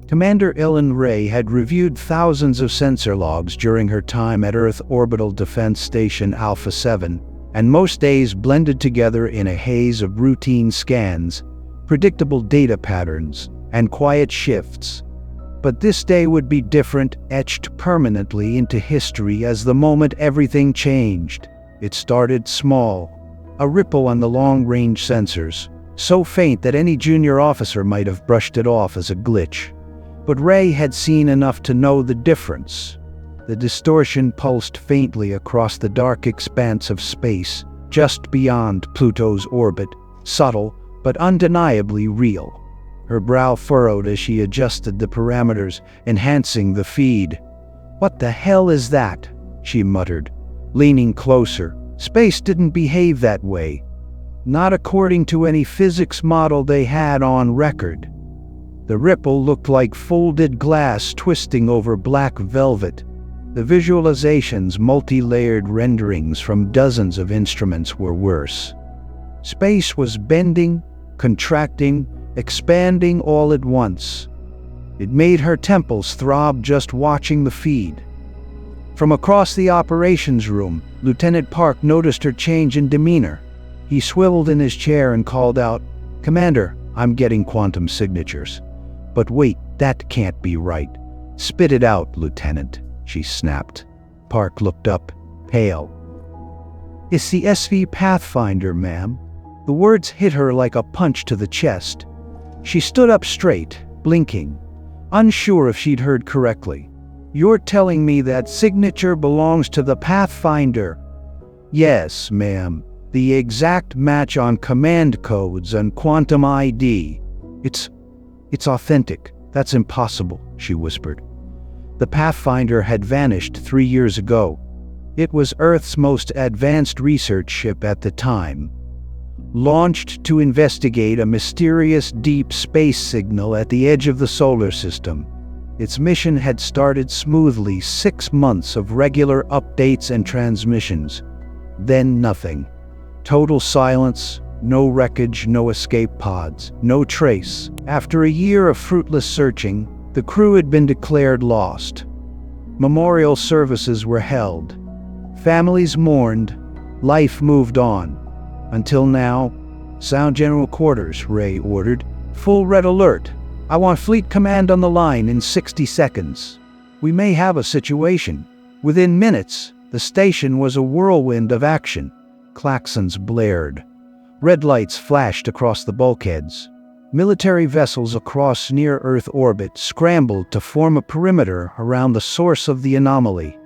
Commander Ellen Ray had reviewed thousands of sensor logs during her time at Earth Orbital Defense Station Alpha 7, and most days blended together in a haze of routine scans, predictable data patterns, and quiet shifts. But this day would be different, etched permanently into history as the moment everything changed. It started small, a ripple on the long-range sensors, so faint that any junior officer might have brushed it off as a glitch. But Ray had seen enough to know the difference. The distortion pulsed faintly across the dark expanse of space, just beyond Pluto's orbit, subtle but undeniably real. Her brow furrowed as she adjusted the parameters, enhancing the feed. "What the hell is that?" she muttered, leaning closer. Space didn't behave that way. Not according to any physics model they had on record. The ripple looked like folded glass twisting over black velvet. The visualization's multi-layered renderings from dozens of instruments were worse. Space was bending, contracting, expanding all at once. It made her temples throb just watching the feed. From across the operations room, Lieutenant Park noticed her change in demeanor. He swiveled in his chair and called out, "Commander, I'm getting quantum signatures." "But wait, that can't be right." "Spit it out, Lieutenant," she snapped. Park looked up, pale. "It's the SV Pathfinder, ma'am." The words hit her like a punch to the chest. She stood up straight, blinking, unsure if she'd heard correctly. "You're telling me that signature belongs to the Pathfinder?" "Yes, ma'am. The exact match on command codes and quantum ID. It's authentic. That's impossible," she whispered. The Pathfinder had vanished 3 years ago. It was Earth's most advanced research ship at the time, launched to investigate a mysterious deep space signal at the edge of the solar system. Its mission had started smoothly, 6 months of regular updates and transmissions. Then nothing. Total silence, no wreckage, no escape pods, no trace. After a year of fruitless searching, the crew had been declared lost. Memorial services were held. Families mourned. Life moved on. Until now. "Sound General Quarters," Ray ordered. "Full red alert. I want Fleet Command on the line in 60 seconds. We may have a situation." Within minutes, the station was a whirlwind of action. Klaxons blared. Red lights flashed across the bulkheads. Military vessels across near-Earth orbit scrambled to form a perimeter around the source of the anomaly.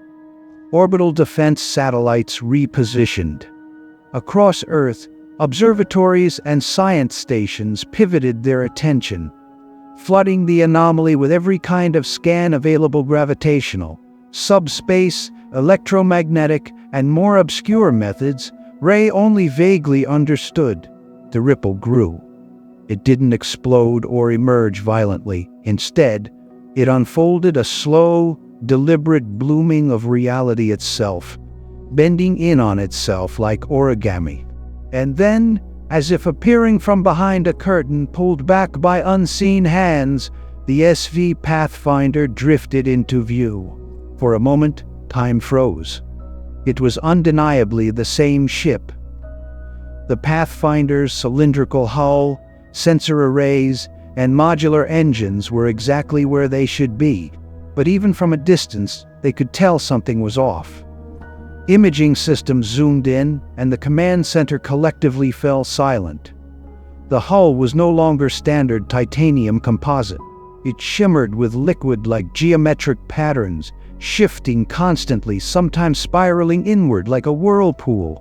Orbital defense satellites repositioned. Across Earth, observatories and science stations pivoted their attention, flooding the anomaly with every kind of scan available: gravitational, subspace, electromagnetic, and more obscure methods Ray only vaguely understood. The ripple grew. It didn't explode or emerge violently. Instead, it unfolded a slow, deliberate blooming of reality itself, bending in on itself like origami. And then, as if appearing from behind a curtain pulled back by unseen hands, the SV Pathfinder drifted into view. For a moment, time froze. It was undeniably the same ship. The Pathfinder's cylindrical hull, sensor arrays, and modular engines were exactly where they should be, but even from a distance, they could tell something was off. Imaging systems zoomed in, and the command center collectively fell silent. The hull was no longer standard titanium composite. It shimmered with liquid like geometric patterns, shifting constantly, sometimes spiraling inward like a whirlpool,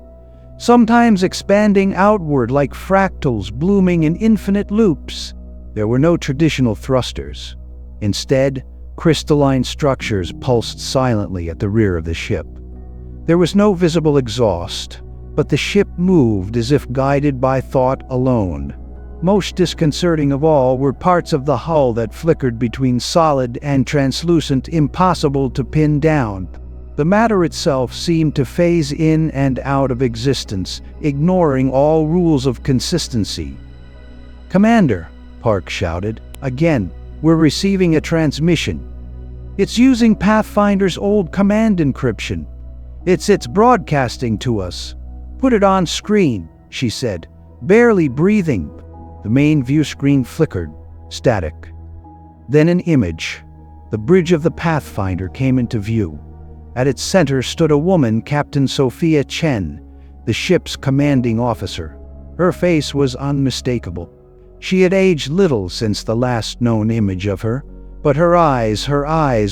sometimes expanding outward like fractals blooming in infinite loops. There were no traditional thrusters. Instead, crystalline structures pulsed silently at the rear of the ship. There was no visible exhaust, but the ship moved as if guided by thought alone. Most disconcerting of all were parts of the hull that flickered between solid and translucent, impossible to pin down. The matter itself seemed to phase in and out of existence, ignoring all rules of consistency. "Commander," Park shouted. Again, We're receiving a transmission. It's using Pathfinder's old command encryption. It's broadcasting to us. Put it on screen, she said, barely breathing. The main view screen flickered, static. Then an image. The bridge of the Pathfinder came into view. At its center stood a woman, Captain Sophia Chen, the ship's commanding officer. Her face was unmistakable. She had aged little since the last known image of her, but her eyes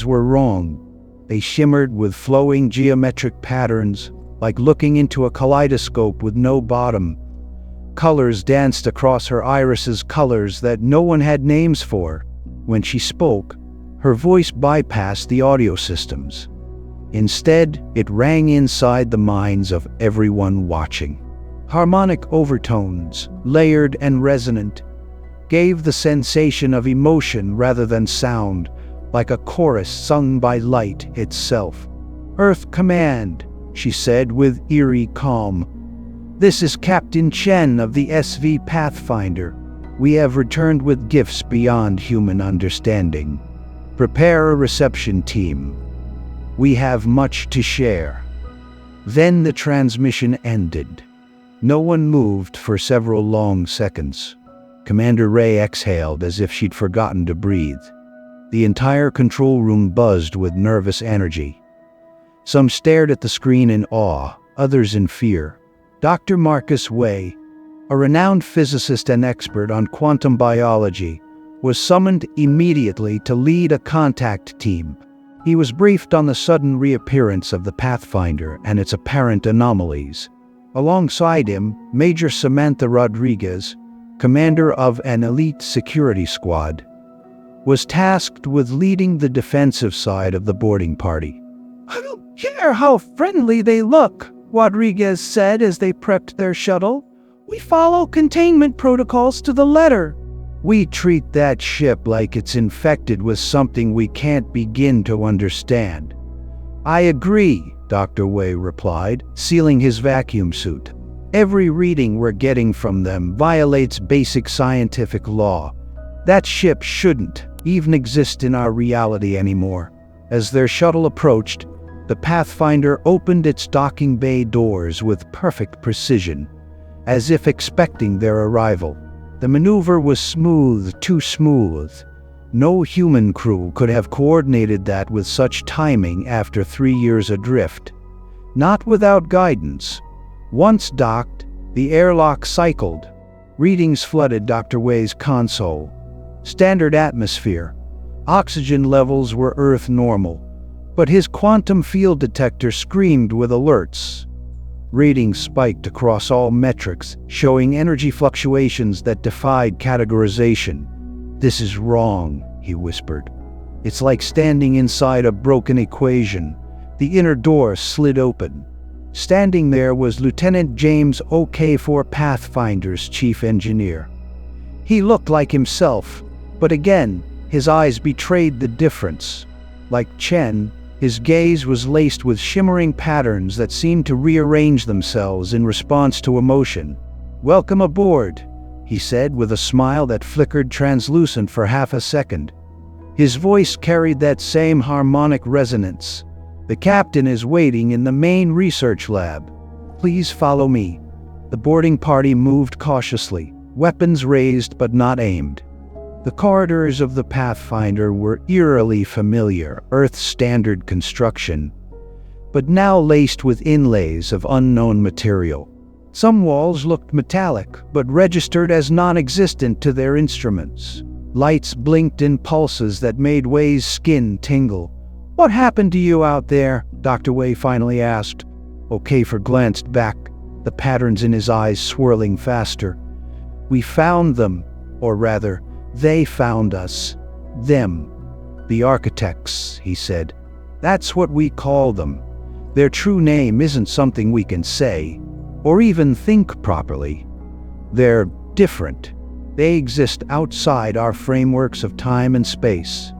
were wrong. They shimmered with flowing geometric patterns, like looking into a kaleidoscope with no bottom. Colors danced across her irises, colors that no one had names for. When she spoke, her voice bypassed the audio systems. Instead, it rang inside the minds of everyone watching. Harmonic overtones, layered and resonant, gave the sensation of emotion rather than sound, like a chorus sung by light itself. "Earth Command," she said with eerie calm. "This is Captain Chen of the SV Pathfinder. We have returned with gifts beyond human understanding. Prepare a reception team. We have much to share." Then the transmission ended. No one moved for several long seconds. Commander Ray exhaled as if she'd forgotten to breathe. The entire control room buzzed with nervous energy. Some stared at the screen in awe, others in fear. Dr. Marcus Way, a renowned physicist and expert on quantum biology, was summoned immediately to lead a contact team. He was briefed on the sudden reappearance of the Pathfinder and its apparent anomalies. Alongside him, Major Samantha Rodriguez, commander of an elite security squad, was tasked with leading the defensive side of the boarding party. "I don't care how friendly they look," Rodriguez said as they prepped their shuttle. "We follow containment protocols to the letter. We treat that ship like it's infected with something we can't begin to understand." "I agree," Dr. Way replied, sealing his vacuum suit. "Every reading we're getting from them violates basic scientific law. That ship shouldn't even exist in our reality anymore." As their shuttle approached, the Pathfinder opened its docking bay doors with perfect precision, as if expecting their arrival. The maneuver was smooth, too smooth. No human crew could have coordinated that with such timing after 3 years adrift. Not without guidance. Once docked, the airlock cycled. Readings flooded Dr. Way's console. Standard atmosphere. Oxygen levels were Earth normal, but his quantum field detector screamed with alerts. Readings spiked across all metrics, showing energy fluctuations that defied categorization. "This is wrong," he whispered. "It's like standing inside a broken equation." The inner door slid open. Standing there was Lieutenant James OK4, Pathfinder's chief engineer. He looked like himself, but again, his eyes betrayed the difference. Like Chen, his gaze was laced with shimmering patterns that seemed to rearrange themselves in response to emotion. "Welcome aboard," he said with a smile that flickered translucent for half a second. His voice carried that same harmonic resonance. "The captain is waiting in the main research lab. Please follow me." The boarding party moved cautiously, weapons raised but not aimed. The corridors of the Pathfinder were eerily familiar, Earth-standard construction, but now laced with inlays of unknown material. Some walls looked metallic, but registered as non-existent to their instruments. Lights blinked in pulses that made Way's skin tingle. "What happened to you out there?" Dr. Way finally asked. O'Kafer glanced back, the patterns in his eyes swirling faster. "We found them, or rather, they found us. Them. The architects," he said. "That's what we call them. Their true name isn't something we can say, or even think properly. They're different. They exist outside our frameworks of time and space."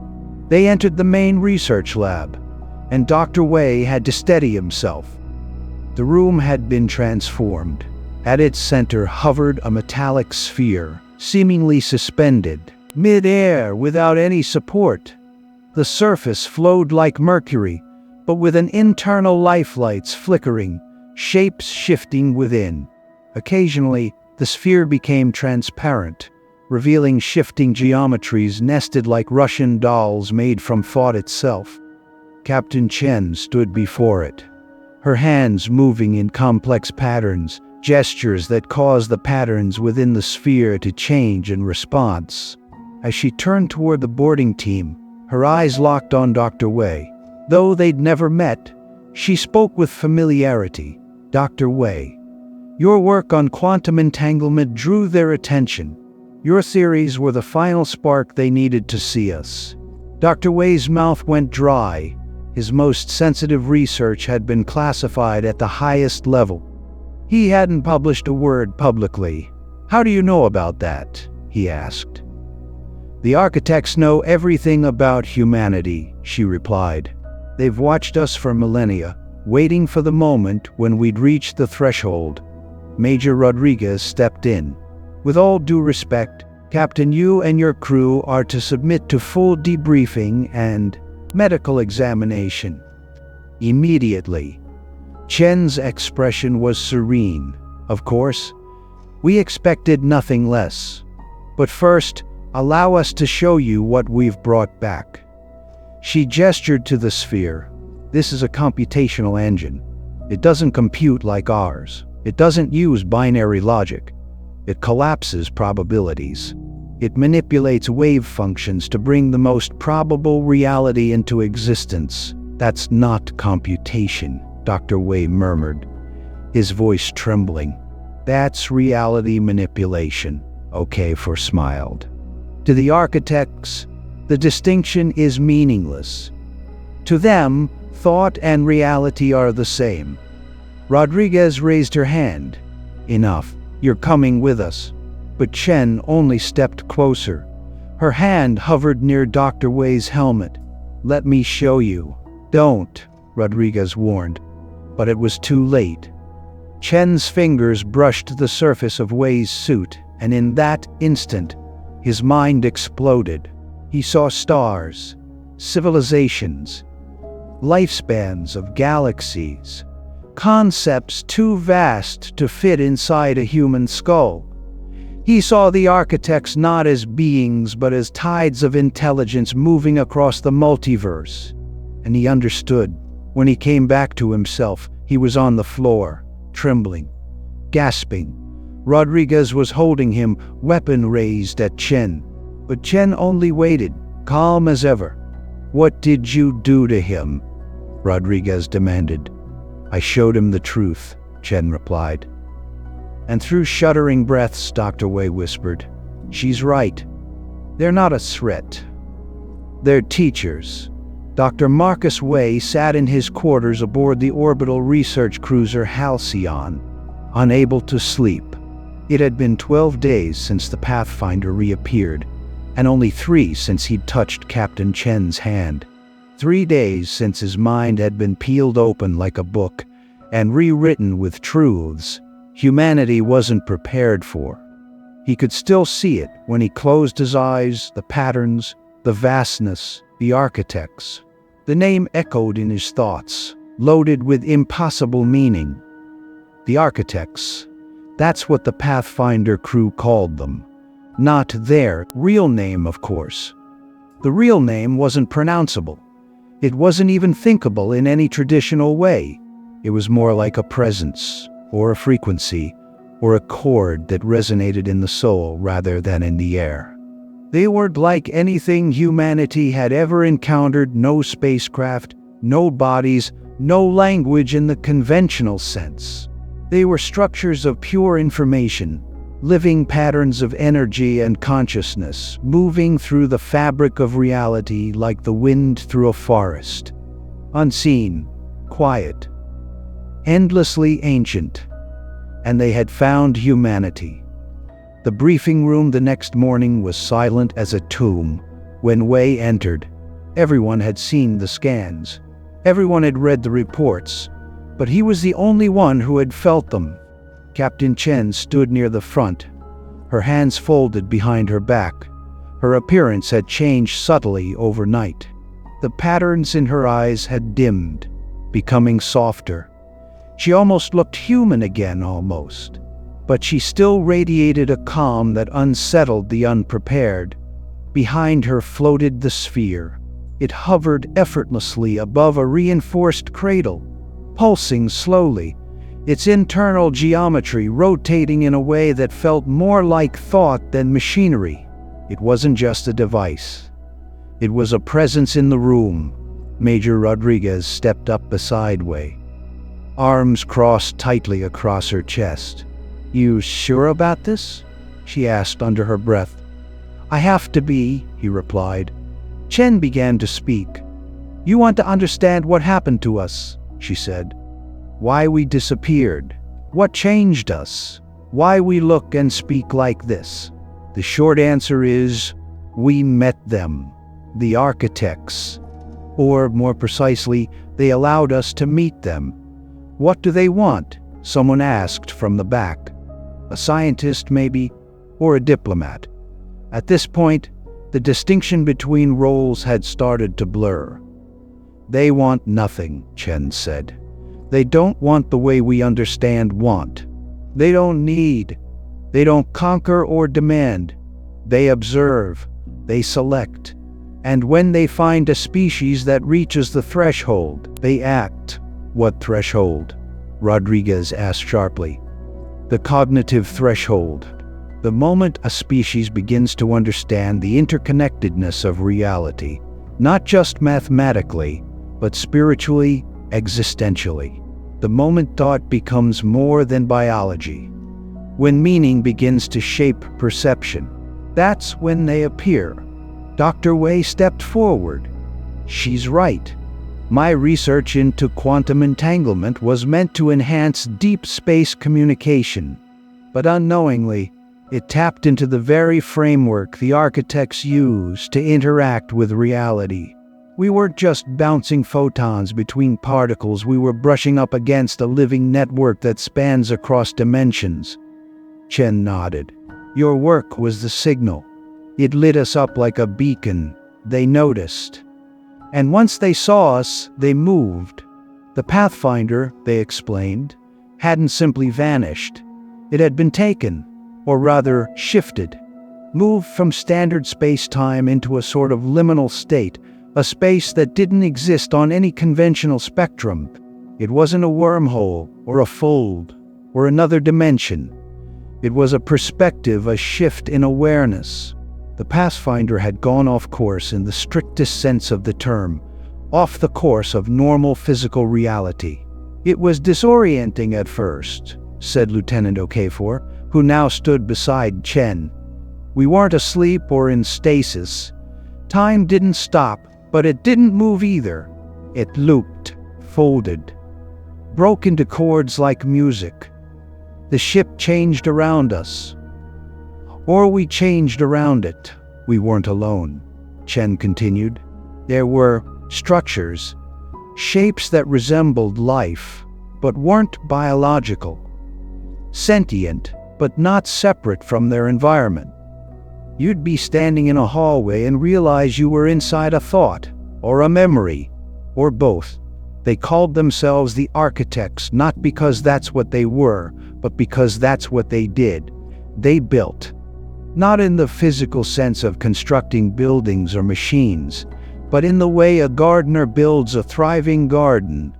They entered the main research lab, and Dr. Way had to steady himself. The room had been transformed. At its center hovered a metallic sphere, seemingly suspended, mid-air without any support. The surface flowed like mercury, but with an internal lifelights flickering, shapes shifting within. Occasionally, the sphere became transparent, revealing shifting geometries nested like Russian dolls made from thought itself. Captain Chen stood before it, her hands moving in complex patterns, gestures that caused the patterns within the sphere to change in response. As she turned toward the boarding team, her eyes locked on Dr. Wei. Though they'd never met, she spoke with familiarity. "Dr. Wei, your work on quantum entanglement drew their attention. Your theories were the final spark they needed to see us." Dr. Wei's mouth went dry. His most sensitive research had been classified at the highest level. He hadn't published a word publicly. "How do you know about that?" he asked. "The architects know everything about humanity," she replied. "They've watched us for millennia, waiting for the moment when we'd reach the threshold." Major Rodriguez stepped in. "With all due respect, Captain, you and your crew are to submit to full debriefing and medical examination immediately." Chen's expression was serene. "Of course, we expected nothing less. But first, allow us to show you what we've brought back." She gestured to the sphere. "This is a computational engine. It doesn't compute like ours. It doesn't use binary logic. It collapses probabilities. It manipulates wave functions to bring the most probable reality into existence. That's not computation," Dr. Wei murmured, his voice trembling. "That's reality manipulation," Okafor smiled. "To the architects, the distinction is meaningless. To them, thought and reality are the same." Rodriguez raised her hand. "Enough. You're coming with us." But Chen only stepped closer. Her hand hovered near Dr. Wei's helmet. "Let me show you." "Don't," Rodriguez warned. But it was too late. Chen's fingers brushed the surface of Wei's suit, and in that instant, his mind exploded. He saw stars, civilizations, lifespans of galaxies, concepts too vast to fit inside a human skull. He saw the architects not as beings but as tides of intelligence moving across the multiverse. And he understood. When he came back to himself, he was on the floor, trembling, gasping. Rodriguez was holding him, weapon raised at Chen. But Chen only waited, calm as ever. "What did you do to him?" Rodriguez demanded. "I showed him the truth," Chen replied. And through shuddering breaths, Dr. Wei whispered, "She's right. They're not a threat. They're teachers." Dr. Marcus Wei sat in his quarters aboard the orbital research cruiser Halcyon, unable to sleep. It had been 12 days since the Pathfinder reappeared, and only 3 since he'd touched Captain Chen's hand. 3 days since his mind had been peeled open like a book and rewritten with truths humanity wasn't prepared for. He could still see it when he closed his eyes, the patterns, the vastness, the architects. The name echoed in his thoughts, loaded with impossible meaning. The architects. That's what the Pathfinder crew called them. Not their real name, of course. The real name wasn't pronounceable. It wasn't even thinkable in any traditional way. It was more like a presence, or a frequency, or a chord that resonated in the soul rather than in the air. They weren't like anything humanity had ever encountered. No spacecraft, no bodies, no language in the conventional sense. They were structures of pure information, living patterns of energy and consciousness, moving through the fabric of reality like the wind through a forest. Unseen, quiet, endlessly ancient. And they had found humanity. The briefing room the next morning was silent as a tomb. When Wei entered, everyone had seen the scans. Everyone had read the reports, but he was the only one who had felt them. Captain Chen stood near the front, her hands folded behind her back, Her appearance had changed subtly overnight. The patterns in her eyes had dimmed, becoming softer. She almost looked human again, almost. But she still radiated a calm that unsettled the unprepared. Behind her floated the sphere. It hovered effortlessly above a reinforced cradle, pulsing slowly, its internal geometry rotating in a way that felt more like thought than machinery. It wasn't just a device. It was a presence in the room. Major Rodriguez stepped up beside Wei, arms crossed tightly across her chest. "You sure about this?" she asked under her breath. "I have to be," he replied. Chen began to speak. "You want to understand what happened to us," she said. "Why we disappeared. What changed us. Why we look and speak like this. The short answer is, we met them. The architects. Or, more precisely, they allowed us to meet them." "What do they want?" someone asked from the back. "A scientist, maybe, or a diplomat." At this point, the distinction between roles had started to blur. "They want nothing," Chen said. "They don't want the way we understand want. They don't need. They don't conquer or demand. They observe. They select. And when they find a species that reaches the threshold, they act." "What threshold?" Rodriguez asked sharply. "The cognitive threshold. The moment a species begins to understand the interconnectedness of reality, not just mathematically, but spiritually, existentially. The moment thought becomes more than biology. When meaning begins to shape perception, that's when they appear." Dr. Wei stepped forward. "She's right. My research into quantum entanglement was meant to enhance deep space communication, but unknowingly, it tapped into the very framework the architects use to interact with reality. We weren't just bouncing photons between particles, we were brushing up against a living network that spans across dimensions." Chen nodded. "Your work was the signal. It lit us up like a beacon. They noticed. And once they saw us, they moved. The Pathfinder," they explained, "hadn't simply vanished. It had been taken, or rather shifted, moved from standard space-time into a sort of liminal state, a space that didn't exist on any conventional spectrum. It wasn't a wormhole, or a fold, or another dimension. It was a perspective, a shift in awareness." The Pathfinder had gone off course in the strictest sense of the term, off the course of normal physical reality. "It was disorienting at first," said Lieutenant Okafor, who now stood beside Chen. "We weren't asleep or in stasis. Time didn't stop, but it didn't move either. It looped, folded, broke into chords like music. The ship changed around us. Or we changed around it. We weren't alone," Chen continued. "There were structures, shapes that resembled life, but weren't biological. Sentient, but not separate from their environment. You'd be standing in a hallway and realize you were inside a thought, or a memory, or both. They called themselves the architects not because that's what they were, but because that's what they did. They built. Not in the physical sense of constructing buildings or machines, but in the way a gardener builds a thriving garden,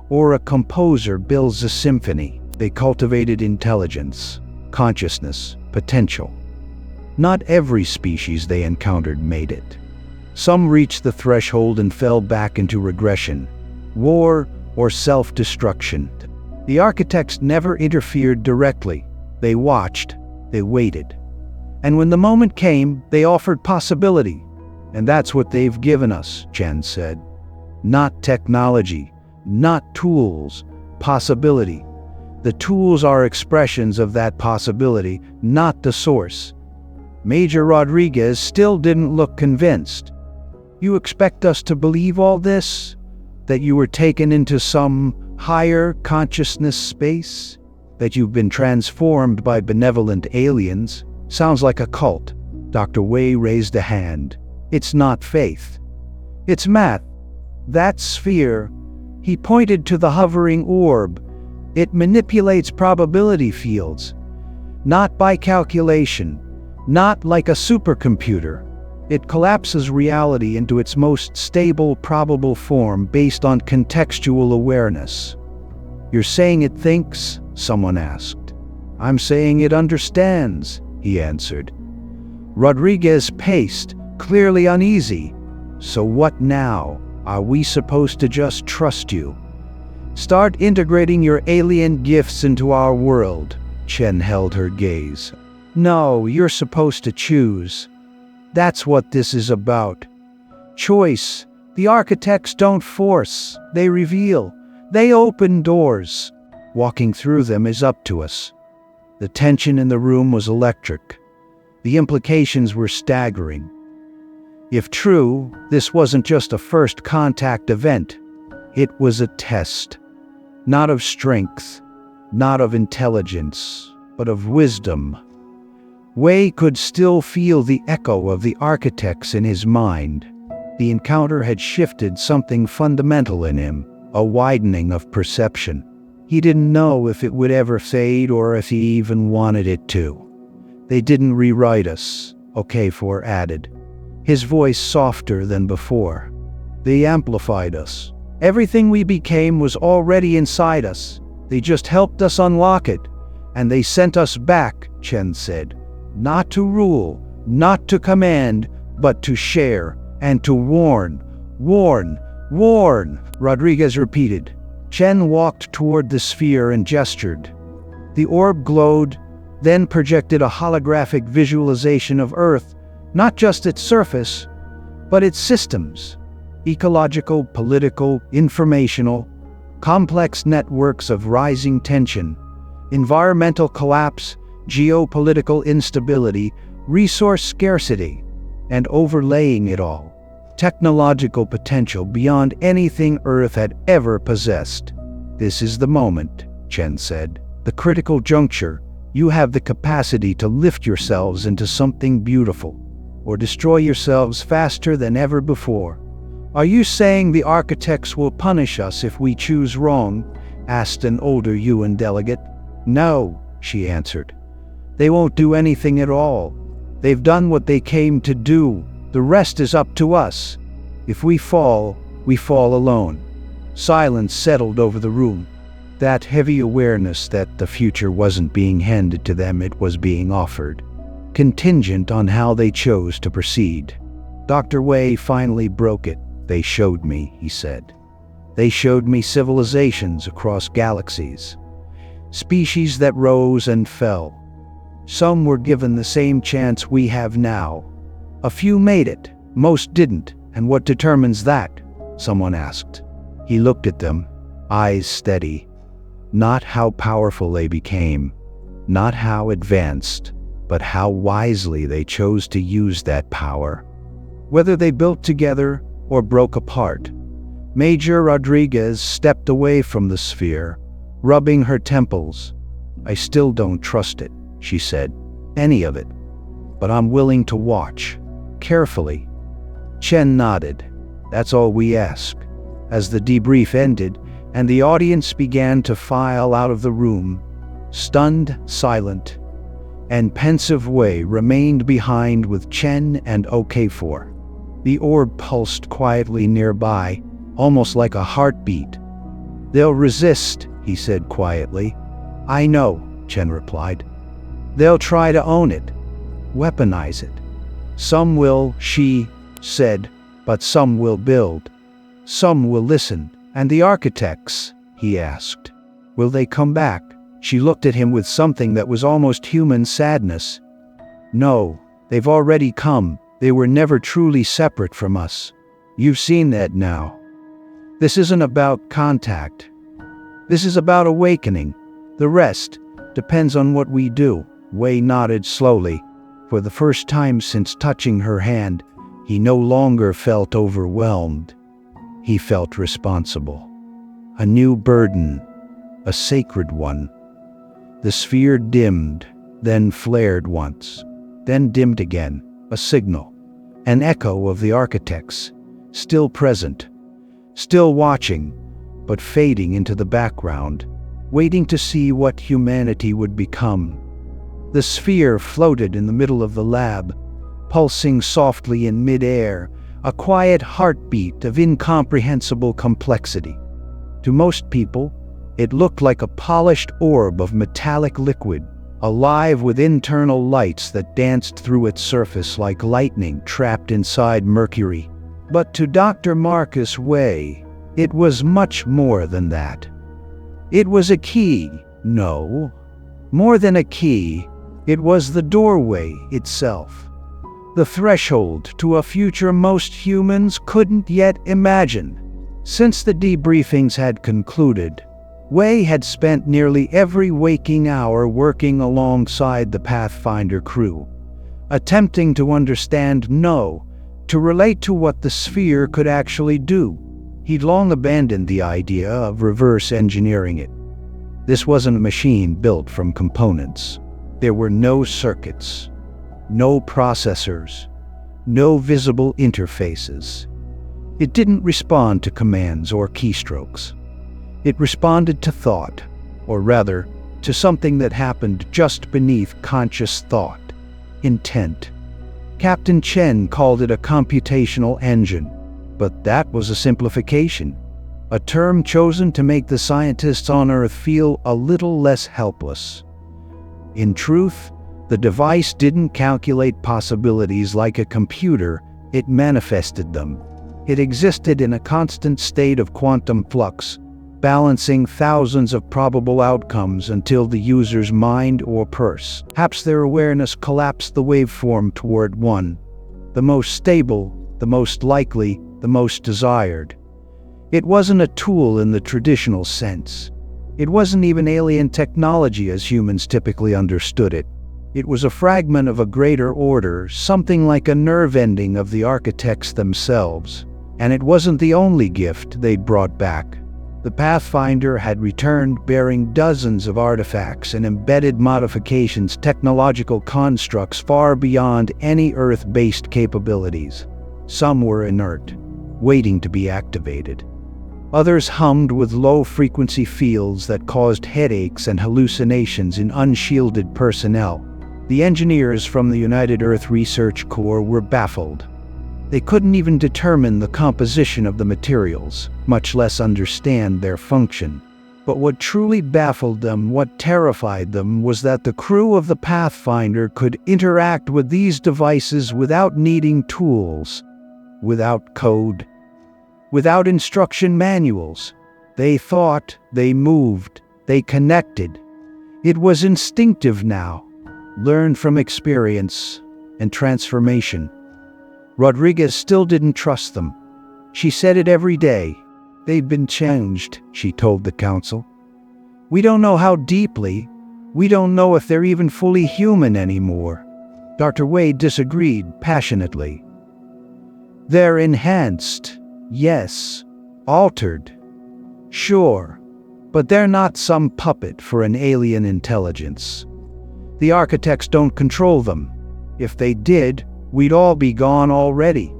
or a composer builds a symphony. They cultivated intelligence, consciousness, potential. Not every species they encountered made it. Some reached the threshold and fell back into regression, war, or self-destruction. The architects never interfered directly. They watched, they waited. And when the moment came, they offered possibility. And that's what they've given us, Chen said. Not technology, not tools, possibility. The tools are expressions of that possibility, not the source. Major Rodriguez still didn't look convinced. "You expect us to believe all this? That you were taken into some higher consciousness space? That you've been transformed by benevolent aliens? Sounds like a cult." Dr. Wei raised a hand. It's not faith. It's math. That sphere, he pointed to the hovering orb, it manipulates probability fields. Not by calculation, not like a supercomputer. It collapses reality into its most stable, probable form based on contextual awareness. You're saying it thinks? Someone asked. I'm saying it understands, he answered. Rodriguez paced, clearly uneasy. So what now? Are we supposed to just trust you? Start integrating your alien gifts into our world. Chen held her gaze. No, you're supposed to choose. That's what this is about. Choice. The architects don't force, they reveal. They open doors. Walking through them is up to us. The tension in the room was electric. The implications were staggering. If true, this wasn't just a first contact event. It was a test. Not of strength, not of intelligence, but of wisdom. Wei could still feel the echo of the architects in his mind. The encounter had shifted something fundamental in him, a widening of perception. He didn't know if it would ever fade or if he even wanted it to. They didn't rewrite us, Okafor added, his voice softer than before. They amplified us. Everything we became was already inside us. They just helped us unlock it. And they sent us back, Chen said. Not to rule, not to command, but to share and to warn. Warn, warn, Rodriguez repeated. Chen walked toward the sphere and gestured. The orb glowed, then projected a holographic visualization of Earth, not just its surface, but its systems. Ecological, political, informational, complex networks of rising tension, environmental collapse, geopolitical instability, resource scarcity, and overlaying it all, technological potential beyond anything Earth had ever possessed. This is the moment, Chen said. The critical juncture. You have the capacity to lift yourselves into something beautiful, or destroy yourselves faster than ever before. Are you saying the architects will punish us if we choose wrong? Asked an older UN delegate. No, she answered. They won't do anything at all. They've done what they came to do. The rest is up to us. If we fall alone. Silence settled over the room. That heavy awareness that the future wasn't being handed to them, it was being offered. Contingent on how they chose to proceed. Dr. Wei finally broke it. They showed me, he said. They showed me civilizations across galaxies. Species that rose and fell. Some were given the same chance we have now. A few made it, most didn't. And what determines that? Someone asked. He looked at them, eyes steady. Not how powerful they became, not how advanced, but how wisely they chose to use that power. Whether they built together or broke apart. Major Rodriguez stepped away from the sphere, rubbing her temples. I still don't trust it, she said. Any of it. But I'm willing to watch. Carefully. Chen nodded. That's all we ask. As the debrief ended, and the audience began to file out of the room, stunned, silent, and pensive Wei remained behind with Chen and Okafor. The orb pulsed quietly nearby, almost like a heartbeat. They'll resist, he said quietly. I know, Chen replied. They'll try to own it, weaponize it. Some will, she said, but some will build. Some will listen. And the architects, he asked. Will they come back? She looked at him with something that was almost human sadness. No, they've already come. They were never truly separate from us. You've seen that now. This isn't about contact. This is about awakening. The rest depends on what we do. Wei nodded slowly. For the first time since touching her hand, he no longer felt overwhelmed. He felt responsible. A new burden, a sacred one. The sphere dimmed, then flared once, then dimmed again. A signal, an echo of the architects, still present, still watching, but fading into the background, waiting to see what humanity would become. The sphere floated in the middle of the lab, pulsing softly in mid-air, a quiet heartbeat of incomprehensible complexity. To most people, it looked like a polished orb of metallic liquid, alive with internal lights that danced through its surface like lightning trapped inside mercury. But to Dr. Marcus Way, it was much more than that. It was a key. No, more than a key, it was the doorway itself. The threshold to a future most humans couldn't yet imagine. Since the debriefings had concluded, Way had spent nearly every waking hour working alongside the Pathfinder crew, attempting to understand, to relate to what the sphere could actually do. He'd long abandoned the idea of reverse engineering it. This wasn't a machine built from components. There were no circuits, no processors, no visible interfaces. It didn't respond to commands or keystrokes. It responded to thought, or rather, to something that happened just beneath conscious thought: intent. Captain Chen called it a computational engine, but that was a simplification, a term chosen to make the scientists on Earth feel a little less helpless. In truth, the device didn't calculate possibilities like a computer, it manifested them. It existed in a constant state of quantum flux, balancing thousands of probable outcomes until the user's mind or perhaps their awareness collapsed the waveform toward one, the most stable, the most likely, the most desired. It wasn't a tool in the traditional sense. It wasn't even alien technology as humans typically understood it. It was a fragment of a greater order, something like a nerve ending of the architects themselves. And it wasn't the only gift they'd brought back. The Pathfinder had returned bearing dozens of artifacts and embedded modifications, technological constructs far beyond any Earth-based capabilities. Some were inert, waiting to be activated. Others hummed with low-frequency fields that caused headaches and hallucinations in unshielded personnel. The engineers from the United Earth Research Corps were baffled. They couldn't even determine the composition of the materials, much less understand their function. But what truly baffled them, what terrified them, was that the crew of the Pathfinder could interact with these devices without needing tools, without code, without instruction manuals. They thought, they moved, they connected. It was instinctive now, learned from experience and transformation. Rodriguez still didn't trust them. She said it every day. They'd been changed, she told the council. We don't know how deeply. We don't know if they're even fully human anymore. Dr. Wade disagreed passionately. They're enhanced, yes. Altered, sure. But they're not some puppet for an alien intelligence. The architects don't control them. If they did, we'd all be gone already.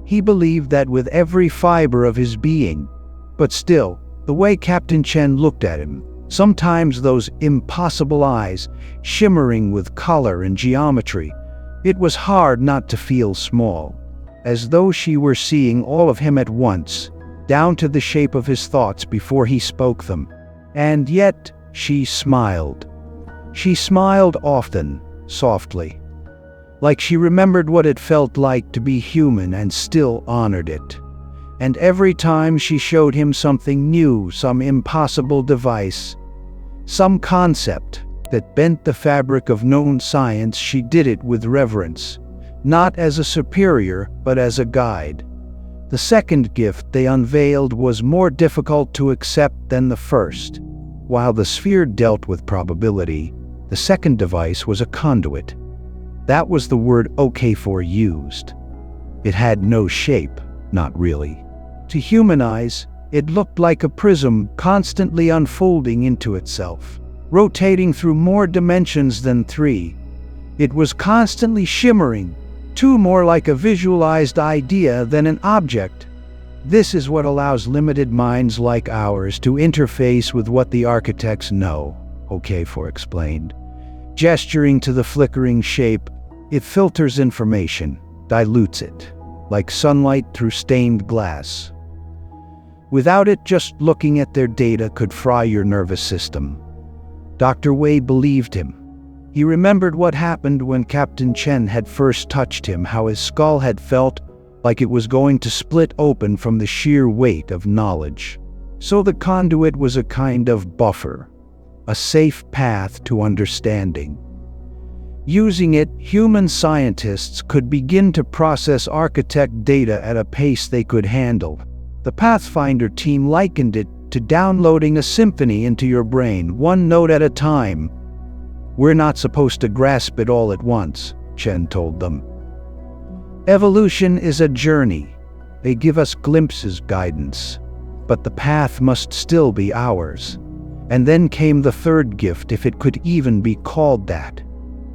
He believed that with every fiber of his being. But still, the way Captain Chen looked at him, sometimes those impossible eyes, shimmering with color and geometry, it was hard not to feel small, as though she were seeing all of him at once, down to the shape of his thoughts before he spoke them. And yet, she smiled. She smiled often, softly, like she remembered what it felt like to be human and still honored it. And every time she showed him something new, some impossible device, some concept that bent the fabric of known science, she did it with reverence, not as a superior, but as a guide. The second gift they unveiled was more difficult to accept than the first. While the sphere dealt with probability, the second device was a conduit. That was the word OK4 used. It had no shape, not really. To human eyes, it looked like a prism constantly unfolding into itself, rotating through more dimensions than three. It was constantly shimmering, Two more like a visualized idea than an object. This is what allows limited minds like ours to interface with what the architects know, Okafor explained. Gesturing to the flickering shape, it filters information, dilutes it, like sunlight through stained glass. Without it, just looking at their data could fry your nervous system. Dr. Wei believed him. He remembered what happened when Captain Chen had first touched him, how his skull had felt like it was going to split open from the sheer weight of knowledge. So the conduit was a kind of buffer, a safe path to understanding. Using it, human scientists could begin to process architect data at a pace they could handle. The Pathfinder team likened it to downloading a symphony into your brain, one note at a time. We're not supposed to grasp it all at once, Chen told them. Evolution is a journey. They give us glimpses, guidance. But the path must still be ours. And then came the third gift, if it could even be called that.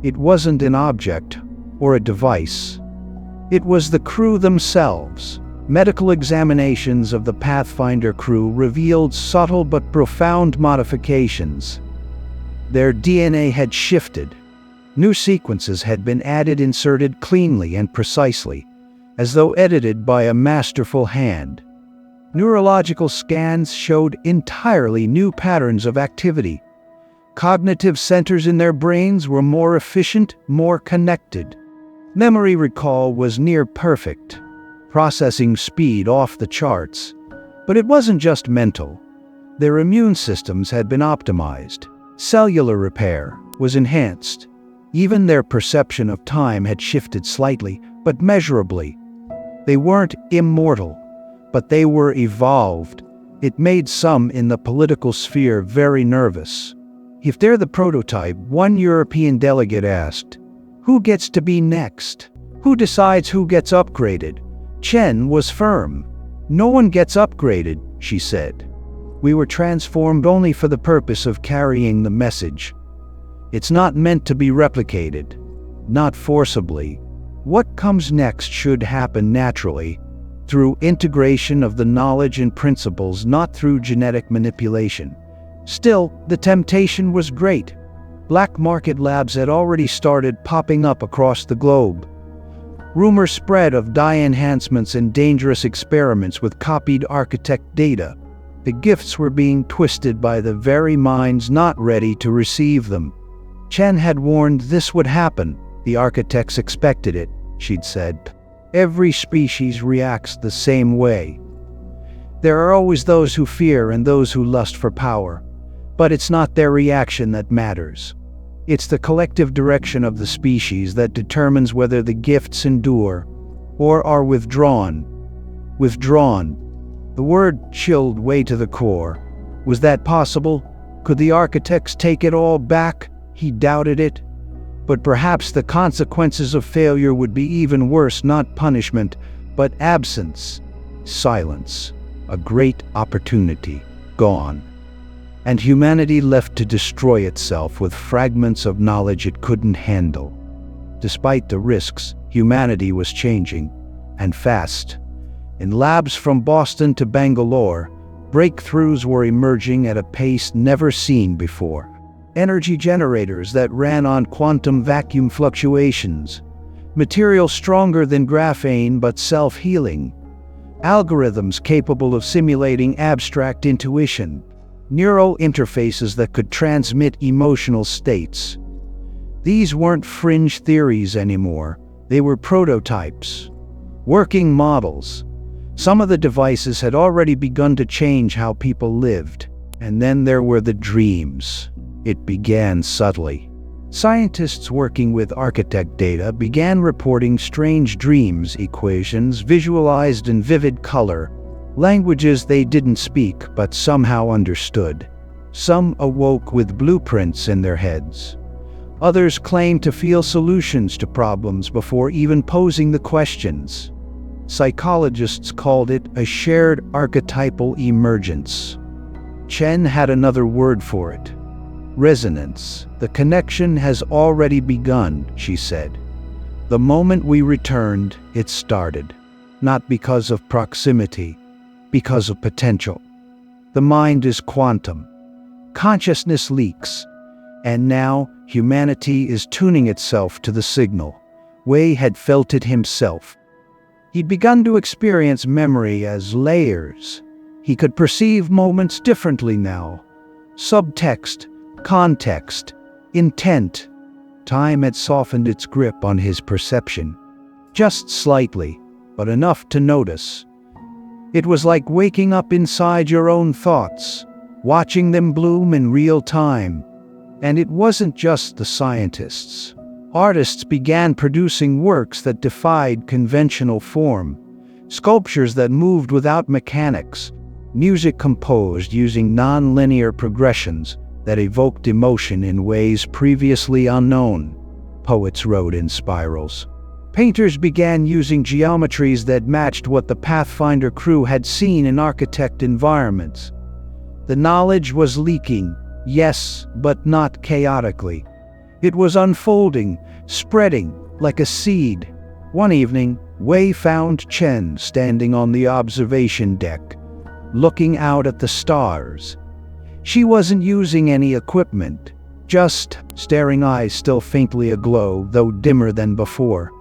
It wasn't an object or a device. It was the crew themselves. Medical examinations of the Pathfinder crew revealed subtle but profound modifications. Their DNA had shifted. New sequences had been inserted cleanly and precisely, as though edited by a masterful hand. Neurological scans showed entirely new patterns of activity. Cognitive centers in their brains were more efficient, more connected. Memory recall was near perfect. Processing speed off the charts. But it wasn't just mental. Their immune systems had been optimized. Cellular repair was enhanced. Even their perception of time had shifted slightly, but measurably. They weren't immortal, but they were evolved. It made some in the political sphere very nervous. If they're the prototype, one European delegate asked, who gets to be next? Who decides who gets upgraded? Chen was firm. No one gets upgraded, she said. We were transformed only for the purpose of carrying the message. It's not meant to be replicated, not forcibly. What comes next should happen naturally, through integration of the knowledge and principles, not through genetic manipulation. Still, the temptation was great. Black market labs had already started popping up across the globe. Rumors spread of dye enhancements and dangerous experiments with copied architect data. The gifts were being twisted by the very minds not ready to receive them. Chen had warned this would happen. The architects expected it, she'd said. Every species reacts the same way. There are always those who fear and those who lust for power. But it's not their reaction that matters. It's the collective direction of the species that determines whether the gifts endure or are withdrawn. Withdrawn. The word chilled Wei to the core. Was that possible? Could the architects take it all back? He doubted it. But perhaps the consequences of failure would be even worse, not punishment, but absence, silence, a great opportunity, gone. And humanity left to destroy itself with fragments of knowledge it couldn't handle. Despite the risks, humanity was changing, and fast. In labs from Boston to Bangalore, breakthroughs were emerging at a pace never seen before. Energy generators that ran on quantum vacuum fluctuations, material stronger than graphene but self-healing, algorithms capable of simulating abstract intuition, neural interfaces that could transmit emotional states. These weren't fringe theories anymore. They were prototypes, working models. Some of the devices had already begun to change how people lived. And then there were the dreams. It began subtly. Scientists working with architect data began reporting strange dreams, equations visualized in vivid color, languages they didn't speak but somehow understood. Some awoke with blueprints in their heads. Others claimed to feel solutions to problems before even posing the questions. Psychologists called it a shared archetypal emergence. Chen had another word for it. Resonance. The connection has already begun, she said. The moment we returned, it started. Not because of proximity, because of potential. The mind is quantum. Consciousness leaks. And now, humanity is tuning itself to the signal. Wei had felt it himself. He'd begun to experience memory as layers. He could perceive moments differently now. Subtext, context, intent. Time had softened its grip on his perception. Just slightly, but enough to notice. It was like waking up inside your own thoughts, watching them bloom in real time. And it wasn't just the scientists. Artists began producing works that defied conventional form, sculptures that moved without mechanics, music composed using non-linear progressions that evoked emotion in ways previously unknown. Poets wrote in spirals. Painters began using geometries that matched what the Pathfinder crew had seen in architect environments. The knowledge was leaking, yes, but not chaotically. It was unfolding, spreading, like a seed. One evening, Wei found Chen standing on the observation deck, looking out at the stars. She wasn't using any equipment, just staring eyes still faintly aglow, though dimmer than before.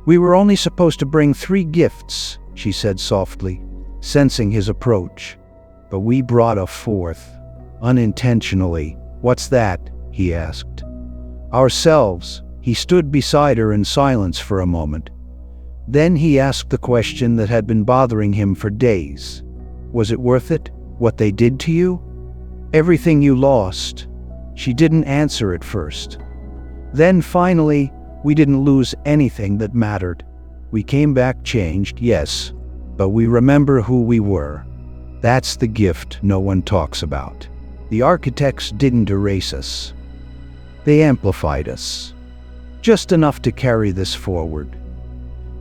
"We were only supposed to bring 3 gifts," she said softly, sensing his approach. "But we brought a 4th, unintentionally." "What's that?" he asked. "Ourselves." He stood beside her in silence for a moment. Then he asked the question that had been bothering him for days. "Was it worth it, what they did to you? Everything you lost?" She didn't answer at first. Then finally, "We didn't lose anything that mattered. We came back changed, yes, but we remember who we were. That's the gift no one talks about. The architects didn't erase us. They amplified us. Just enough to carry this forward.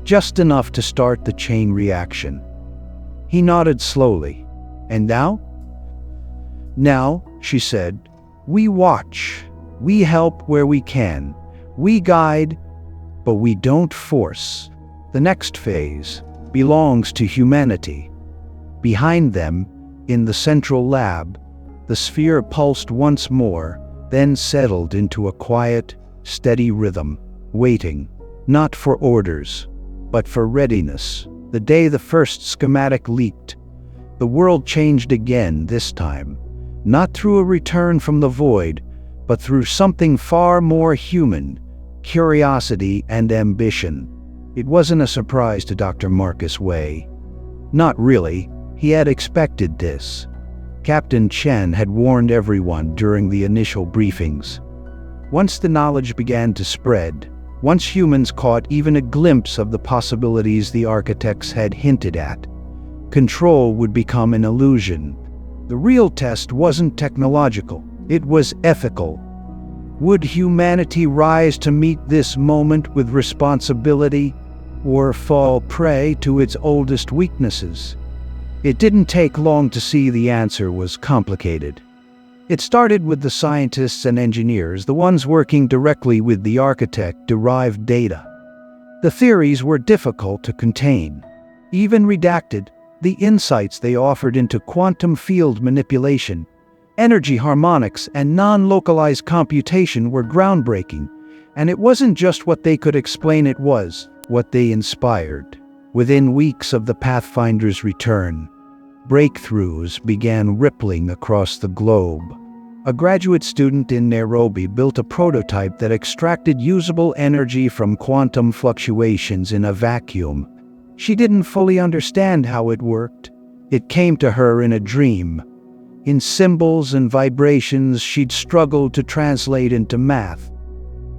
Just enough to start the chain reaction." He nodded slowly. "And now?" "Now," she said, "we watch. We help where we can. We guide, but we don't force. The next phase belongs to humanity." Behind them, in the central lab, the sphere pulsed once more, then settled into a quiet, steady rhythm, waiting, not for orders, but for readiness. The day the first schematic leaked, the world changed again this time, not through a return from the void, but through something far more human, curiosity and ambition. It wasn't a surprise to Dr. Marcus Wei. Not really. He had expected this. Captain Chen had warned everyone during the initial briefings. Once the knowledge began to spread, once humans caught even a glimpse of the possibilities the architects had hinted at, control would become an illusion. The real test wasn't technological, it was ethical. Would humanity rise to meet this moment with responsibility, or fall prey to its oldest weaknesses? It didn't take long to see the answer was complicated. It started with the scientists and engineers, the ones working directly with the architect-derived data. The theories were difficult to contain. Even redacted, the insights they offered into quantum field manipulation, energy harmonics, and non-localized computation were groundbreaking. And it wasn't just what they could explain, it was what they inspired. Within weeks of the Pathfinder's return, breakthroughs began rippling across the globe. A graduate student in Nairobi built a prototype that extracted usable energy from quantum fluctuations in a vacuum. She didn't fully understand how it worked. It came to her in a dream, in symbols and vibrations she'd struggled to translate into math.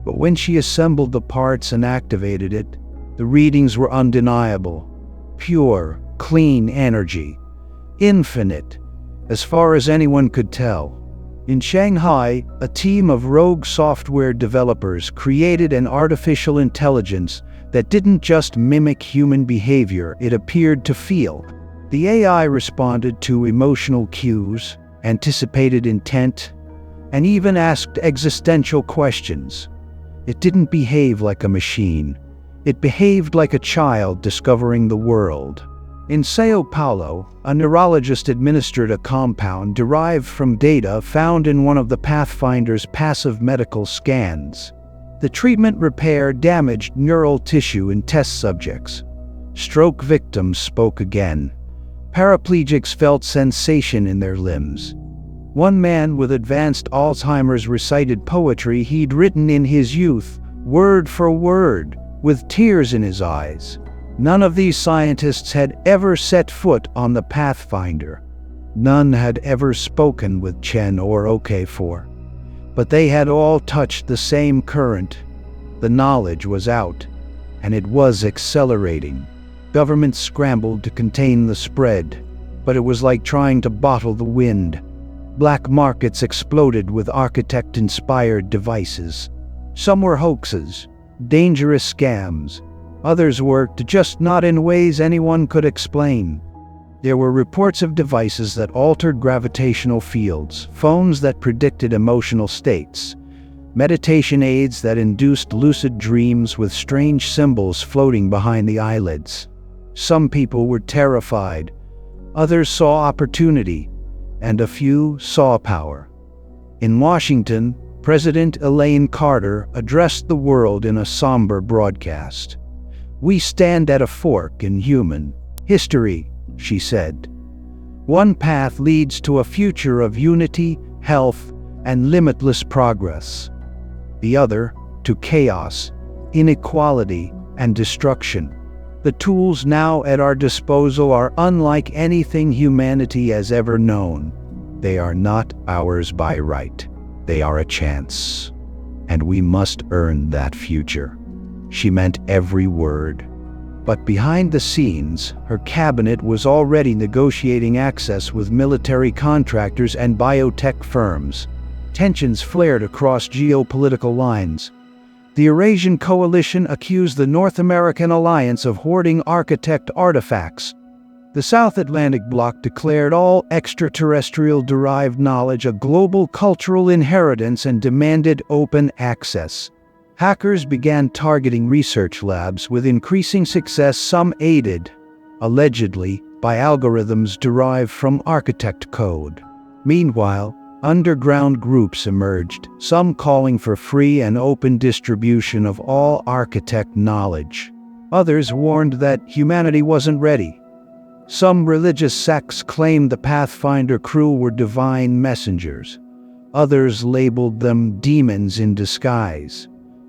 But when she assembled the parts and activated it, the readings were undeniable. Pure, clean energy. Infinite, as far as anyone could tell. In Shanghai, a team of rogue software developers created an artificial intelligence that didn't just mimic human behavior, it appeared to feel. The AI responded to emotional cues, anticipated intent, and even asked existential questions. It didn't behave like a machine. It behaved like a child discovering the world. In Sao Paulo, a neurologist administered a compound derived from data found in one of the Pathfinder's passive medical scans. The treatment repaired damaged neural tissue in test subjects. Stroke victims spoke again. Paraplegics felt sensation in their limbs. One man with advanced Alzheimer's recited poetry he'd written in his youth, word for word, with tears in his eyes. None of these scientists had ever set foot on the Pathfinder. None had ever spoken with Chen or OK4. But they had all touched the same current. The knowledge was out, and it was accelerating. Governments scrambled to contain the spread, but it was like trying to bottle the wind. Black markets exploded with architect-inspired devices. Some were hoaxes, dangerous scams. Others worked, just not in ways anyone could explain. There were reports of devices that altered gravitational fields, phones that predicted emotional states, meditation aids that induced lucid dreams with strange symbols floating behind the eyelids. Some people were terrified, others saw opportunity, and a few saw power. In Washington, President Elaine Carter addressed the world in a somber broadcast. "We stand at a fork in human history," she said. "One path leads to a future of unity, health, and limitless progress. The other, to chaos, inequality, and destruction. The tools now at our disposal are unlike anything humanity has ever known. They are not ours by right. They are a chance. And we must earn that future." She meant every word. But behind the scenes, her cabinet was already negotiating access with military contractors and biotech firms. Tensions flared across geopolitical lines. The Eurasian coalition accused the North American alliance of hoarding architect artifacts. The South Atlantic Bloc declared all extraterrestrial-derived knowledge a global cultural inheritance and demanded open access. Hackers began targeting research labs with increasing success, some aided, allegedly, by algorithms derived from architect code. Meanwhile, underground groups emerged, some calling for free and open distribution of all architect knowledge. Others warned that humanity wasn't ready. Some religious sects claimed the Pathfinder crew were divine messengers. Others labeled them demons in disguise.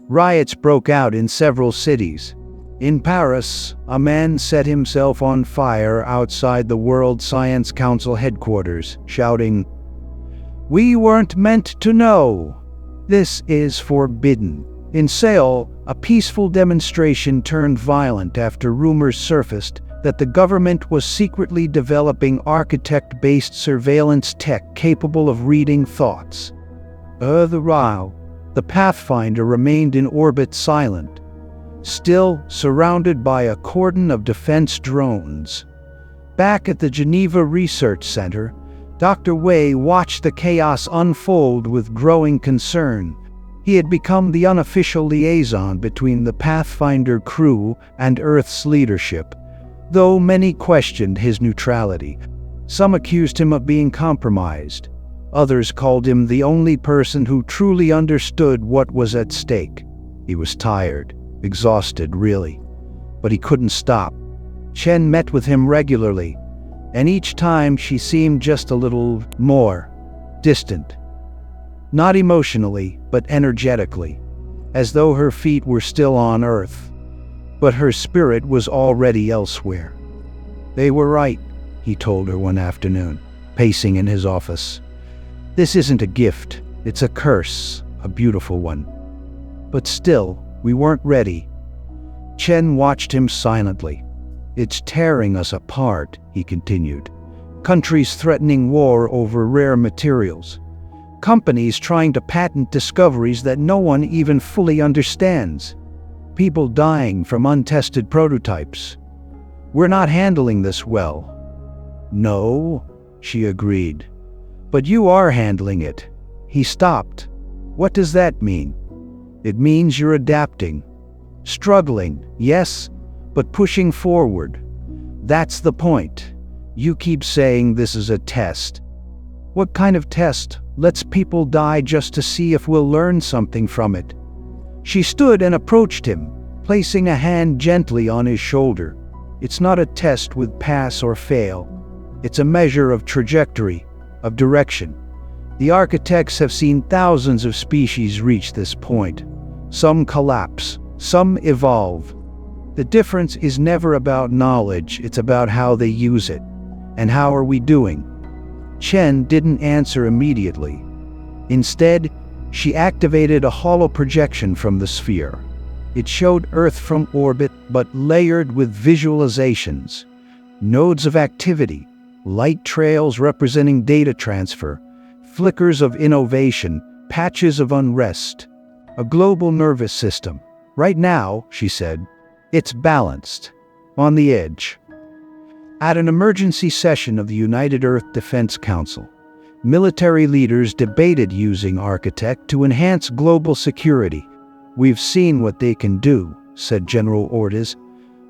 Riots broke out in several cities. In Paris, a man set himself on fire outside the World Science Council headquarters, shouting, "We weren't meant to know. This is forbidden." In Seoul, a peaceful demonstration turned violent after rumors surfaced that the government was secretly developing architect-based surveillance tech capable of reading thoughts. While the Pathfinder remained in orbit silent, still surrounded by a cordon of defense drones. Back at the Geneva Research Center, Dr. Wei watched the chaos unfold with growing concern. He had become the unofficial liaison between the Pathfinder crew and Earth's leadership, though many questioned his neutrality. Some accused him of being compromised. Others called him the only person who truly understood what was at stake. He was tired, exhausted really, but he couldn't stop. Chen met with him regularly, and each time she seemed just a little more distant. Not emotionally, but energetically, as though her feet were still on Earth, but her spirit was already elsewhere. "They were right," he told her one afternoon, pacing in his office. "This isn't a gift, it's a curse, a beautiful one. But still, we weren't ready." Chen watched him silently. "It's tearing us apart," he continued. "Countries threatening war over rare materials. Companies trying to patent discoveries that no one even fully understands. People dying from untested prototypes. We're not handling this well." "No," she agreed. "But you are handling it." He stopped. "What does that mean?" "It means you're adapting. Struggling, yes, but pushing forward. That's the point. You keep saying this is a test. What kind of test lets people die just to see if we'll learn something from it? She stood and approached him, placing a hand gently on his shoulder. It's not a test with pass or fail. It's a measure of trajectory, of direction. The architects have seen thousands of species reach this point. Some collapse, some evolve. The difference is never about knowledge, it's about how they use it. And how are we doing? Chen didn't answer immediately. Instead, she activated a hollow projection from the sphere. It showed Earth from orbit, but layered with visualizations. Nodes of activity, light trails representing data transfer, flickers of innovation, patches of unrest. A global nervous system. Right now, she said, it's balanced, on the edge. At an emergency session of the United Earth Defense Council, military leaders debated using Architect to enhance global security. We've seen what they can do, said General Ortiz.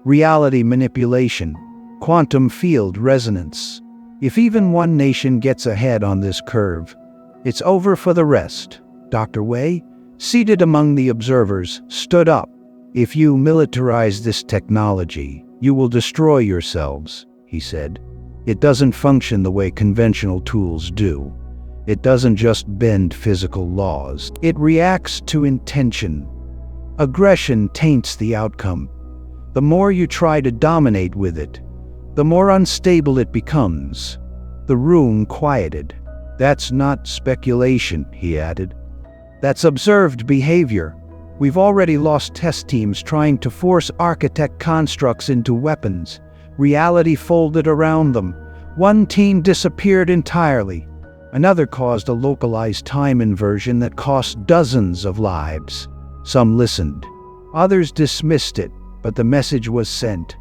Reality manipulation, quantum field resonance. If even one nation gets ahead on this curve, it's over for the rest. Dr. Wei, seated among the observers, stood up. If you militarize this technology, you will destroy yourselves, he said. It doesn't function the way conventional tools do. It doesn't just bend physical laws. It reacts to intention. Aggression taints the outcome. The more you try to dominate with it, the more unstable it becomes. The room quieted. That's not speculation, he added. That's observed behavior. We've already lost test teams trying to force architect constructs into weapons. Reality folded around them. One team disappeared entirely. Another caused a localized time inversion that cost dozens of lives. Some listened. Others dismissed it, but the message was sent.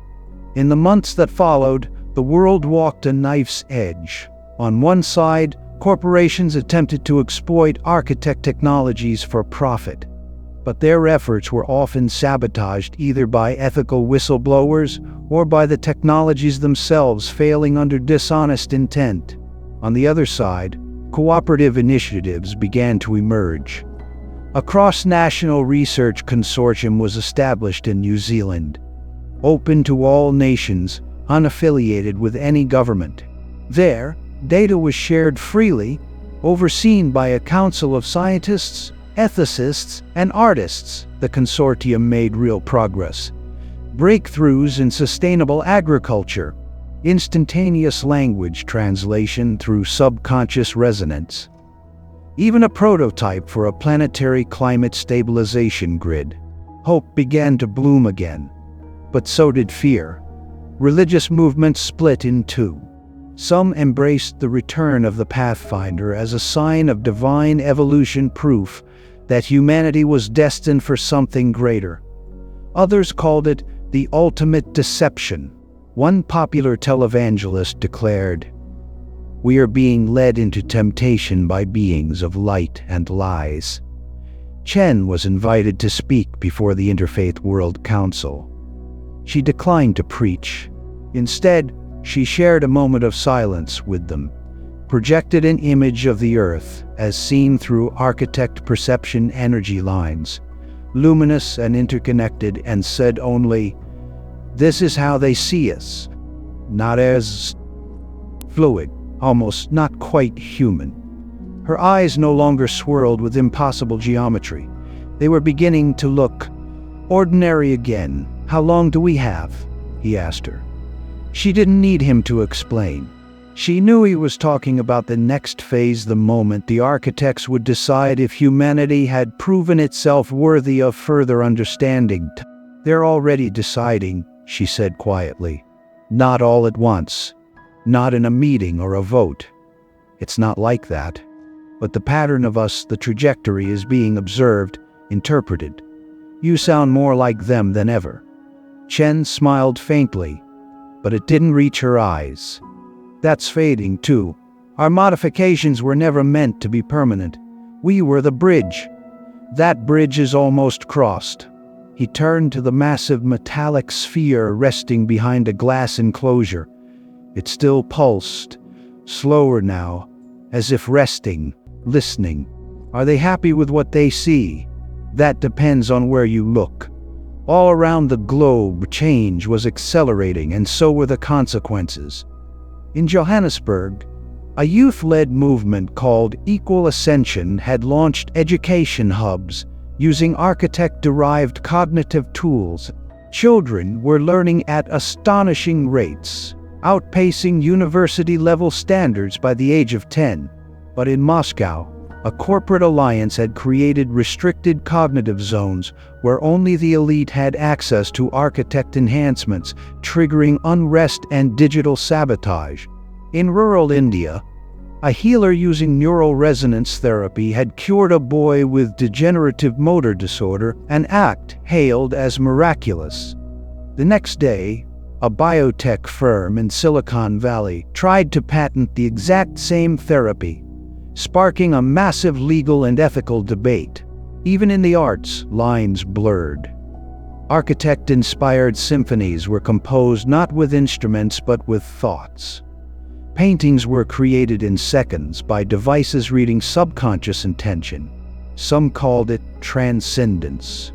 In the months that followed, the world walked a knife's edge. On one side, corporations attempted to exploit architect technologies for profit. But their efforts were often sabotaged either by ethical whistleblowers or by the technologies themselves failing under dishonest intent. On the other side, cooperative initiatives began to emerge. A cross-national research consortium was established in New Zealand, open to all nations, unaffiliated with any government. There, data was shared freely, overseen by a council of scientists, ethicists, and artists. The consortium made real progress. Breakthroughs in sustainable agriculture, instantaneous language translation through subconscious resonance, even a prototype for a planetary climate stabilization grid. Hope began to bloom again, but so did fear. Religious movements split in two. Some embraced the return of the Pathfinder as a sign of divine evolution, proof that humanity was destined for something greater. Others called it the ultimate deception. One popular televangelist declared, "We are being led into temptation by beings of light and lies." Chen was invited to speak before the Interfaith World Council. She declined to preach. Instead, she shared a moment of silence with them, projected an image of the Earth as seen through architect perception energy lines, luminous and interconnected, and said only, "This is how they see us." Not as fluid, almost not quite human. Her eyes no longer swirled with impossible geometry. They were beginning to look ordinary again. "How long do we have?" he asked her. She didn't need him to explain. She knew he was talking about the next phase, the moment the architects would decide if humanity had proven itself worthy of further understanding. "They're already deciding," she said quietly. "Not all at once. Not in a meeting or a vote. It's not like that. But the pattern of us, the trajectory, is being observed, interpreted. You sound more like them than ever." Chen smiled faintly, but it didn't reach her eyes. "That's fading too. Our modifications were never meant to be permanent. We were the bridge. That bridge is almost crossed." He turned to the massive metallic sphere resting behind a glass enclosure. It still pulsed, slower now, as if resting, listening. Are they happy with what they see? That depends on where you look. All around the globe, change was accelerating, and so were the consequences. In Johannesburg, a youth-led movement called Equal Ascension had launched education hubs using architect-derived cognitive tools. Children were learning at astonishing rates, outpacing university-level standards by the age of 10. But in Moscow, a corporate alliance had created restricted cognitive zones where only the elite had access to architect enhancements, triggering unrest and digital sabotage. In rural India, a healer using neural resonance therapy had cured a boy with degenerative motor disorder, an act hailed as miraculous. The next day, a biotech firm in Silicon Valley tried to patent the exact same therapy, sparking a massive legal and ethical debate. Even in the arts, lines blurred. Architect-inspired symphonies were composed not with instruments but with thoughts. Paintings were created in seconds by devices reading subconscious intention. Some called it transcendence.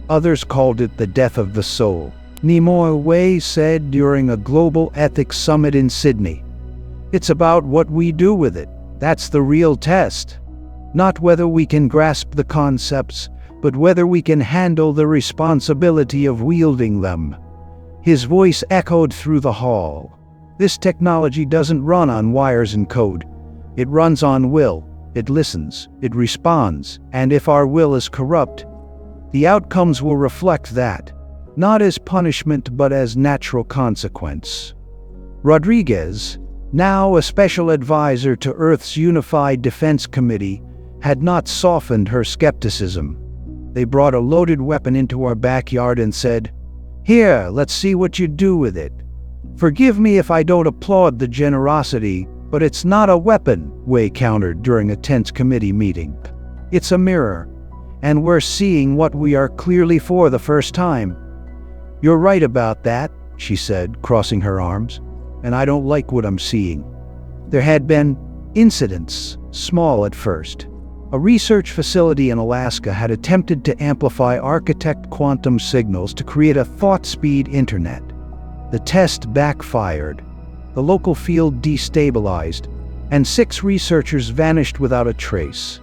Others called it the death of the soul. Nimoy Wei said during a global ethics summit in Sydney, "It's about what we do with it. That's the real test. Not whether we can grasp the concepts, but whether we can handle the responsibility of wielding them." His voice echoed through the hall. This technology doesn't run on wires and code. It runs on will. It listens. It responds. And if our will is corrupt, the outcomes will reflect that, not as punishment but as natural consequence. Rodriguez, now a special advisor to Earth's Unified Defense Committee, had not softened her skepticism. They brought a loaded weapon into our backyard and said, "Here, let's see what you do with it." "Forgive me if I don't applaud the generosity, but it's not a weapon," Wei countered during a tense committee meeting. "It's a mirror, and we're seeing what we are clearly for the first time." "You're right about that," she said, crossing her arms, "and I don't like what I'm seeing." There had been incidents, small at first. A research facility in Alaska had attempted to amplify architect quantum signals to create a thought-speed internet. The test backfired, the local field destabilized, and 6 researchers vanished without a trace.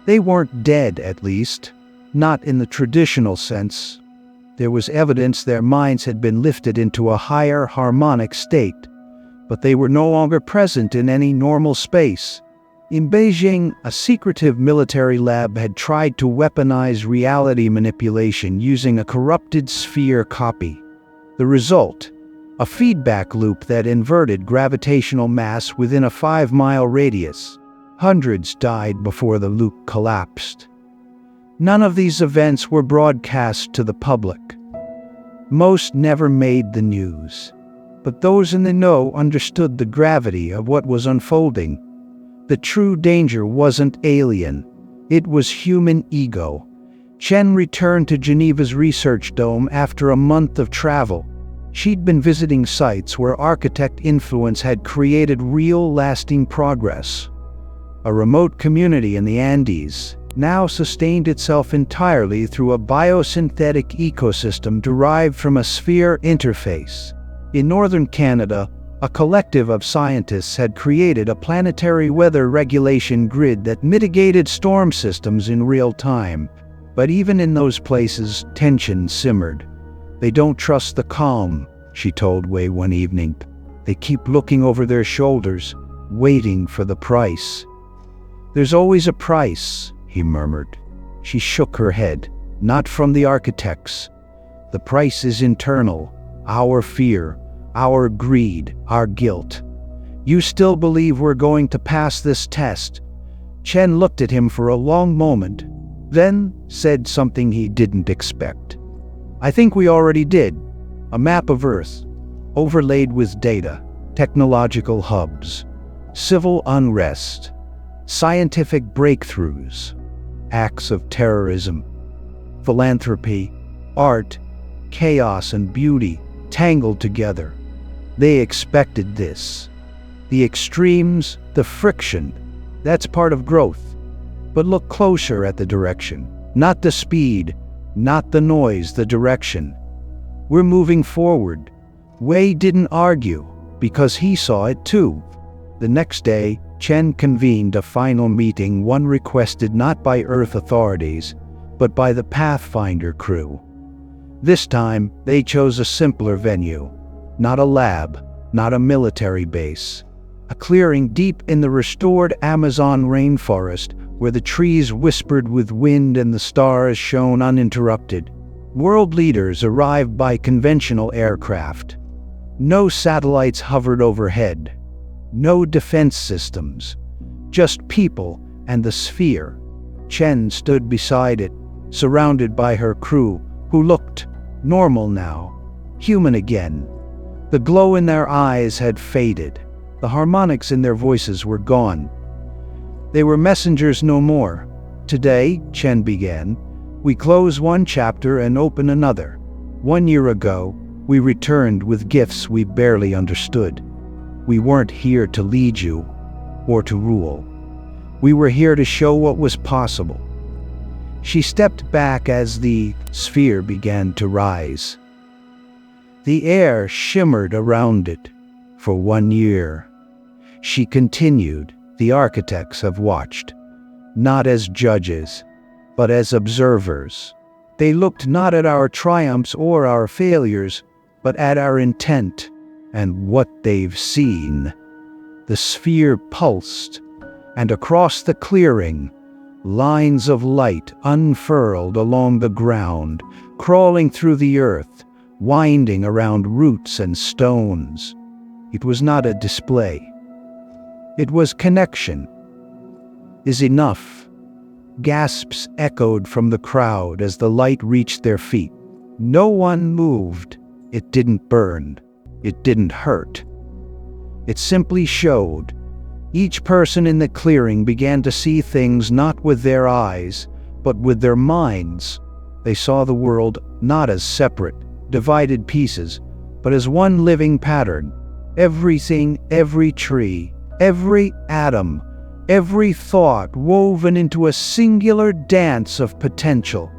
They weren't dead, at least, not in the traditional sense. There was evidence their minds had been lifted into a higher harmonic state, but they were no longer present in any normal space. In Beijing, a secretive military lab had tried to weaponize reality manipulation using a corrupted sphere copy. The result, a feedback loop that inverted gravitational mass within a 5-mile radius. Hundreds died before the loop collapsed. None of these events were broadcast to the public. Most never made the news. But those in the know understood the gravity of what was unfolding. The true danger wasn't alien. It was human ego. Chen returned to Geneva's research dome after a month of travel. She'd been visiting sites where architect influence had created real, lasting progress. A remote community in the Andes now sustained itself entirely through a biosynthetic ecosystem derived from a sphere interface. In northern Canada, a collective of scientists had created a planetary weather regulation grid that mitigated storm systems in real time. But even in those places, tension simmered. "They don't trust the calm," she told Wei one evening. "They keep looking over their shoulders, waiting for the price." "There's always a price," he murmured. She shook her head. "Not from the architects. The price is internal. Our fear, our greed, our guilt. You still believe we're going to pass this test?" Chen looked at him for a long moment, then said something he didn't expect. "I think we already did. A map of Earth, overlaid with data, technological hubs, civil unrest, scientific breakthroughs, acts of terrorism. philanthropy, art, chaos and beauty tangled together. They expected this. The extremes, the friction, that's part of growth. But look closer at the direction. Not the speed, not the noise, the direction. We're moving forward. Wei didn't argue, because he saw it too. The next day, Chen convened a final meeting, one requested not by Earth authorities, but by the Pathfinder crew. This time, they chose a simpler venue. Not a lab, not a military base. A clearing deep in the restored Amazon rainforest, where the trees whispered with wind and the stars shone uninterrupted. World leaders arrived by conventional aircraft. No satellites hovered overhead. No defense systems. Just people and the sphere. Chen stood beside it, surrounded by her crew, who looked normal now, human again. The glow in their eyes had faded. The harmonics in their voices were gone. They were messengers no more. Today, Chen began, we close one chapter and open another. 1 year ago, we returned with gifts we barely understood. We weren't here to lead you or to rule. We were here to show what was possible. She stepped back as the sphere began to rise. The air shimmered around it. For 1 year. She continued, the architects have watched, not as judges, but as observers. They looked not at our triumphs or our failures, but at our intent and what they've seen. The sphere pulsed, and across the clearing, lines of light unfurled along the ground, crawling through the earth, winding around roots and stones. It was not a display. It was connection. Is enough. Gasps echoed from the crowd as the light reached their feet. No one moved. It didn't burn. It didn't hurt. It simply showed. Each person in the clearing began to see things not with their eyes, but with their minds. They saw the world not as separate, divided pieces, but as one living pattern. Everything, every tree, every atom, every thought woven into a singular dance of potential.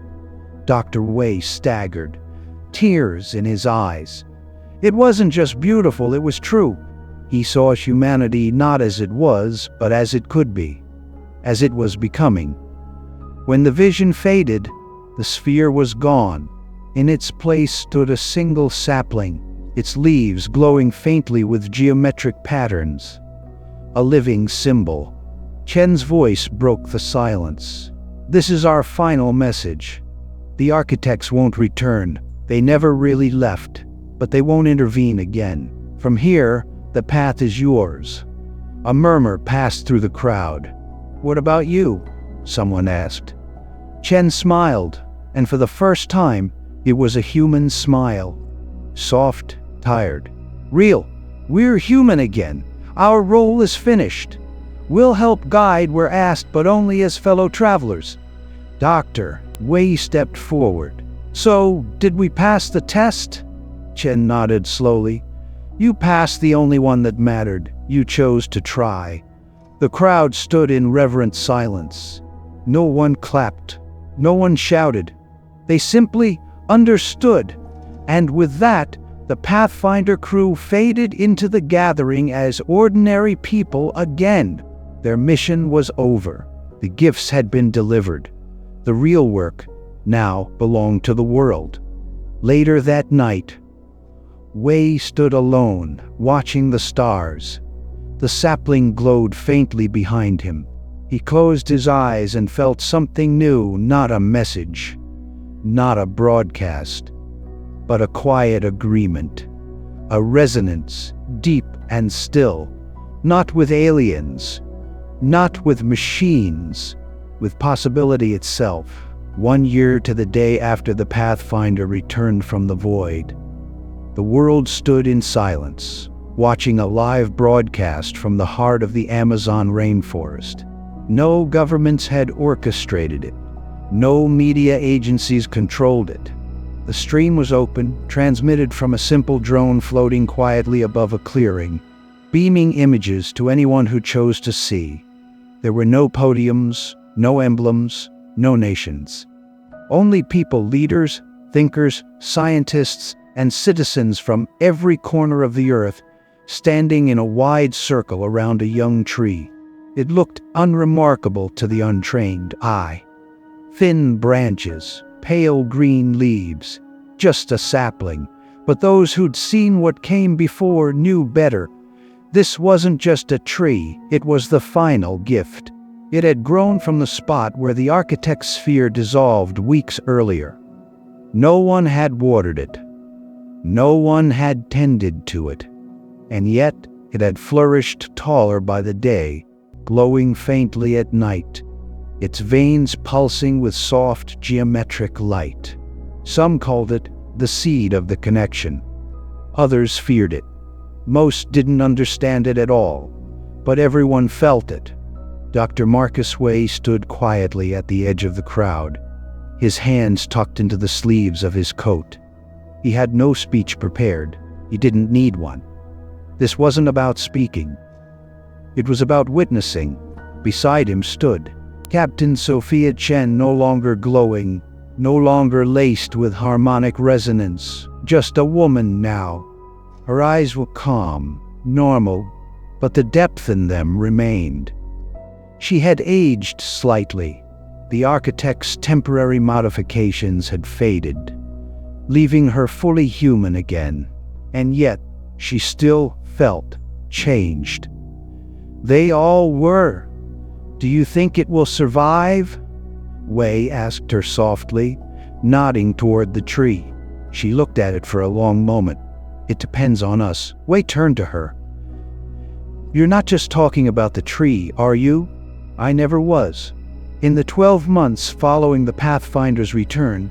Dr. Wei staggered, tears in his eyes. It wasn't just beautiful, it was true. He saw humanity not as it was, but as it could be, as it was becoming. When the vision faded, the sphere was gone. In its place stood a single sapling, its leaves glowing faintly with geometric patterns. A living symbol. Chen's voice broke the silence. This is our final message. The architects won't return. They never really left, but they won't intervene again. From here, the path is yours. A murmur passed through the crowd. What about you? Someone asked. Chen smiled, and for the first time, it was a human smile. Soft, tired. Real. We're human again. Our role is finished. We'll help guide where asked, but only as fellow travelers. Dr. Wei stepped forward. So, did we pass the test? Chen nodded slowly. You passed the only one that mattered. You chose to try. The crowd stood in reverent silence. No one clapped. No one shouted. They simply understood. And with that, the Pathfinder crew faded into the gathering as ordinary people again. Their mission was over. The gifts had been delivered. The real work now belonged to the world. Later that night, Wei stood alone, watching the stars. The sapling glowed faintly behind him. He closed his eyes and felt something new, not a message, not a broadcast, but a quiet agreement, a resonance, deep and still, not with aliens, not with machines, with possibility itself. 1 year to the day after the Pathfinder returned from the void, the world stood in silence, watching a live broadcast from the heart of the Amazon rainforest. No governments had orchestrated it. No media agencies controlled it. The stream was open, transmitted from a simple drone floating quietly above a clearing, beaming images to anyone who chose to see. There were no podiums, no emblems, no nations. Only people, leaders, thinkers, scientists, and citizens from every corner of the earth, standing in a wide circle around a young tree. It looked unremarkable to the untrained eye. Thin branches, pale green leaves, just a sapling. But those who'd seen what came before knew better. This wasn't just a tree, it was the final gift. It had grown from the spot where the architect's sphere dissolved weeks earlier. No one had watered it. No one had tended to it. And yet it had flourished taller by the day, glowing faintly at night, its veins pulsing with soft geometric light. Some called it the seed of the connection. Others feared it. Most didn't understand it at all, but everyone felt it. Dr. Marcus Way stood quietly at the edge of the crowd, his hands tucked into the sleeves of his coat. He had no speech prepared. He didn't need one. This wasn't about speaking. It was about witnessing. Beside him stood Captain Sophia Chen, no longer glowing, no longer laced with harmonic resonance, just a woman now. Her eyes were calm, normal, but the depth in them remained. She had aged slightly. The architect's temporary modifications had faded, leaving her fully human again. And yet, she still felt changed. They all were. "Do you think it will survive?" Way asked her softly, nodding toward the tree. She looked at it for a long moment. "It depends on us." Way turned to her. "You're not just talking about the tree, are you?" "I never was." In the 12 months following the Pathfinder's return,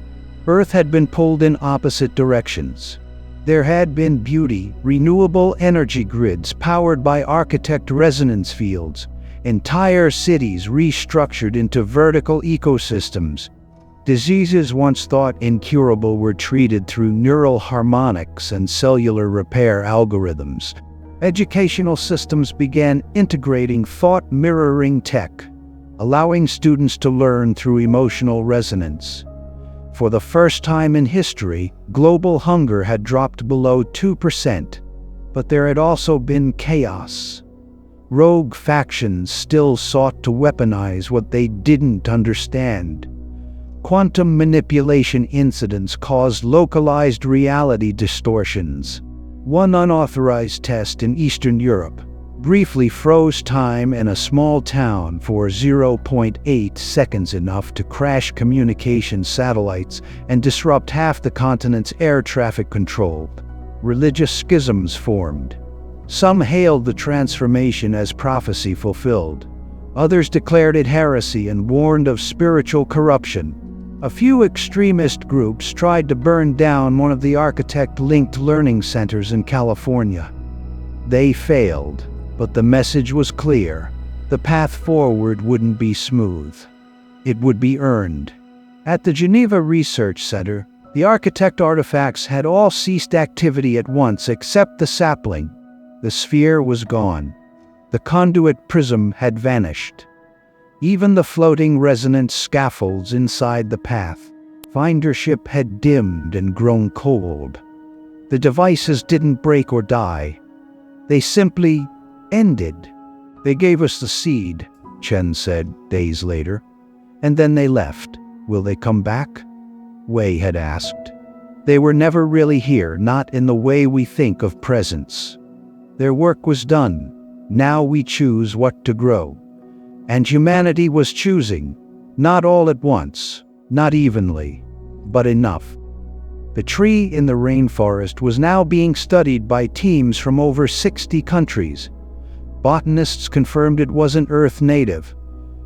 Earth had been pulled in opposite directions. There had been beauty, renewable energy grids powered by architect resonance fields, entire cities restructured into vertical ecosystems. Diseases once thought incurable were treated through neural harmonics and cellular repair algorithms. Educational systems began integrating thought-mirroring tech, allowing students to learn through emotional resonance. For the first time in history, global hunger had dropped below 2%, but there had also been chaos. Rogue factions still sought to weaponize what they didn't understand. Quantum manipulation incidents caused localized reality distortions. One unauthorized test in Eastern Europe briefly froze time in a small town for 0.8 seconds, enough to crash communication satellites and disrupt half the continent's air traffic control. Religious schisms formed. Some hailed the transformation as prophecy fulfilled. Others declared it heresy and warned of spiritual corruption. A few extremist groups tried to burn down one of the architect-linked learning centers in California. They failed. But the message was clear. The path forward wouldn't be smooth. It would be earned. At the Geneva Research Center, the architect artifacts had all ceased activity at once except the sapling. The sphere was gone. The conduit prism had vanished. Even the floating resonance scaffolds inside the Pathfinder ship had dimmed and grown cold. The devices didn't break or die. They simply ended. "They gave us the seed," Chen said days later. "And then they left. Will they come back?" Way had asked. "They were never really here, not in the way we think of presence. Their work was done. Now we choose what to grow." And humanity was choosing, not all at once, not evenly, but enough. The tree in the rainforest was now being studied by teams from over 60 countries. Botanists confirmed it wasn't Earth native,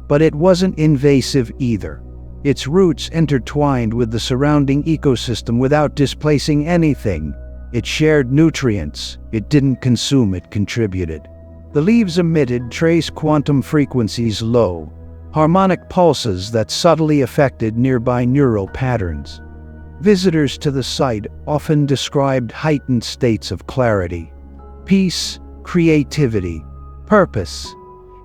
but it wasn't invasive either. Its roots intertwined with the surrounding ecosystem without displacing anything. It shared nutrients. It didn't consume, it contributed. The leaves emitted trace quantum frequencies low, harmonic pulses that subtly affected nearby neural patterns. Visitors to the site often described heightened states of clarity, peace, creativity, purpose.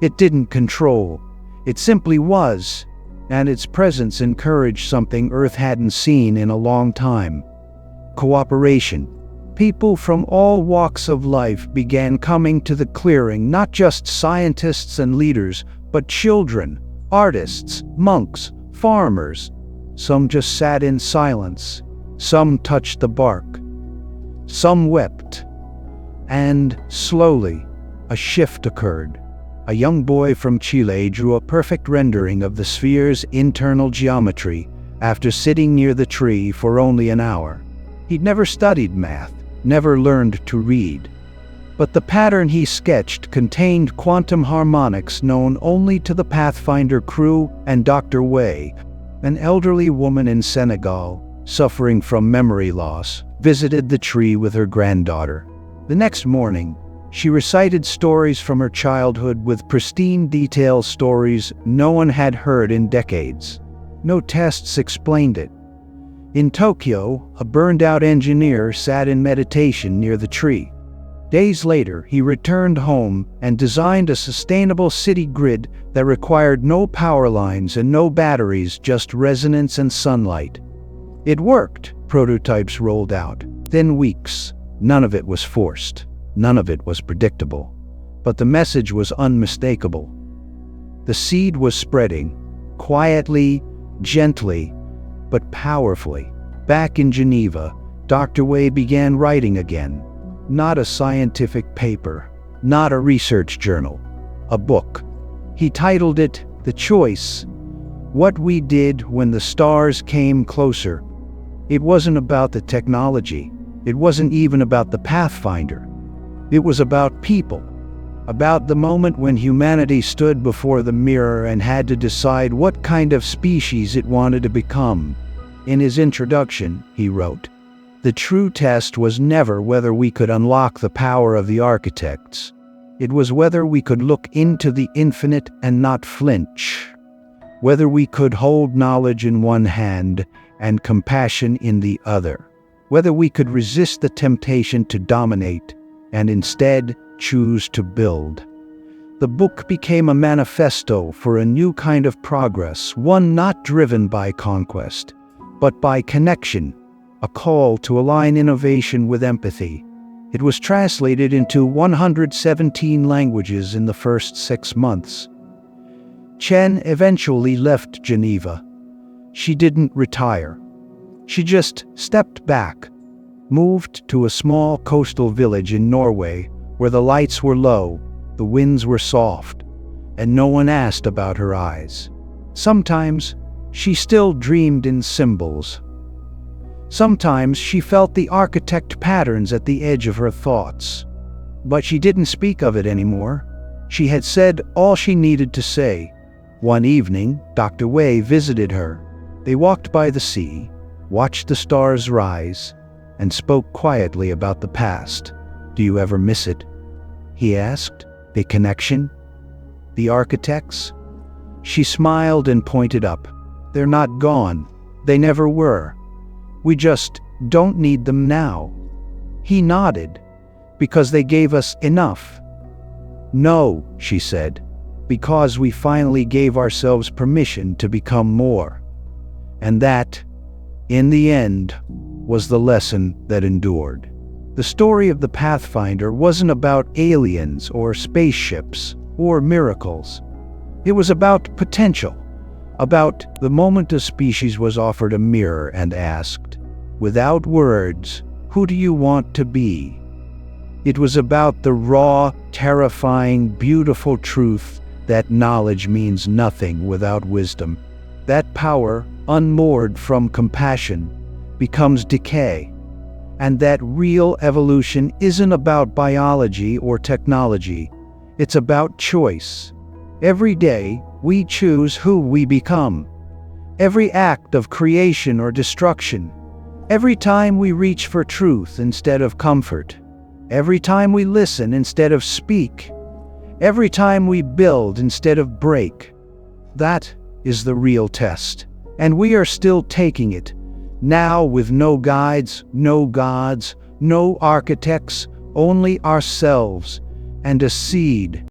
It didn't control, it simply was, and its presence encouraged something Earth hadn't seen in a long time: cooperation. People from all walks of life began coming to the clearing, not just scientists and leaders, but children, artists, monks, farmers. Some just sat in silence, some touched the bark, some wept. And, slowly, a shift occurred. A young boy from Chile drew a perfect rendering of the sphere's internal geometry after sitting near the tree for only an hour. He'd never studied math, never learned to read. But the pattern he sketched contained quantum harmonics known only to the Pathfinder crew and Dr. Wei. An elderly woman in Senegal, suffering from memory loss, visited the tree with her granddaughter. The next morning, she recited stories from her childhood with pristine detail, stories no one had heard in decades. No tests explained it. In Tokyo, a burned-out engineer sat in meditation near the tree. Days later, he returned home and designed a sustainable city grid that required no power lines and no batteries, just resonance and sunlight. It worked. Prototypes rolled out. Then weeks. None of it was forced. None of it was predictable. But the message was unmistakable. The seed was spreading, quietly, gently, but powerfully. Back in Geneva, Dr. Wei began writing again. Not a scientific paper, not a research journal, a book. He titled it The Choice: What We Did When the Stars Came Closer. It wasn't about the technology. It wasn't even about the Pathfinder. It was about people. About the moment when humanity stood before the mirror and had to decide what kind of species it wanted to become. In his introduction, he wrote, "The true test was never whether we could unlock the power of the architects. It was whether we could look into the infinite and not flinch. Whether we could hold knowledge in one hand and compassion in the other. Whether we could resist the temptation to dominate and instead choose to build." The book became a manifesto for a new kind of progress, one not driven by conquest, but by connection, a call to align innovation with empathy. It was translated into 117 languages in the first 6 months. Chen eventually left Geneva. She didn't retire. She just stepped back, moved to a small coastal village in Norway where the lights were low, the winds were soft, and no one asked about her eyes. Sometimes she still dreamed in symbols. Sometimes she felt the architect patterns at the edge of her thoughts. But she didn't speak of it anymore. She had said all she needed to say. One evening, Dr. Wei visited her. They walked by the sea, watched the stars rise, and spoke quietly about the past. "Do you ever miss it?" he asked. "The connection? The architects?" She smiled and pointed up. "They're not gone. They never were. We just don't need them now." He nodded. "Because they gave us enough." "No," she said, "because we finally gave ourselves permission to become more." And that, in the end, was the lesson that endured. The story of the Pathfinder wasn't about aliens or spaceships or miracles. It was about potential. About the moment a species was offered a mirror and asked, without words, "Who do you want to be?" It was about the raw, terrifying, beautiful truth that knowledge means nothing without wisdom. That power, unmoored from compassion, becomes decay. And that real evolution isn't about biology or technology. It's about choice. Every day, we choose who we become. Every act of creation or destruction. Every time we reach for truth instead of comfort. Every time we listen instead of speak. Every time we build instead of break. That is the real test. And we are still taking it. Now with no guides, no gods, no architects, only ourselves, and a seed.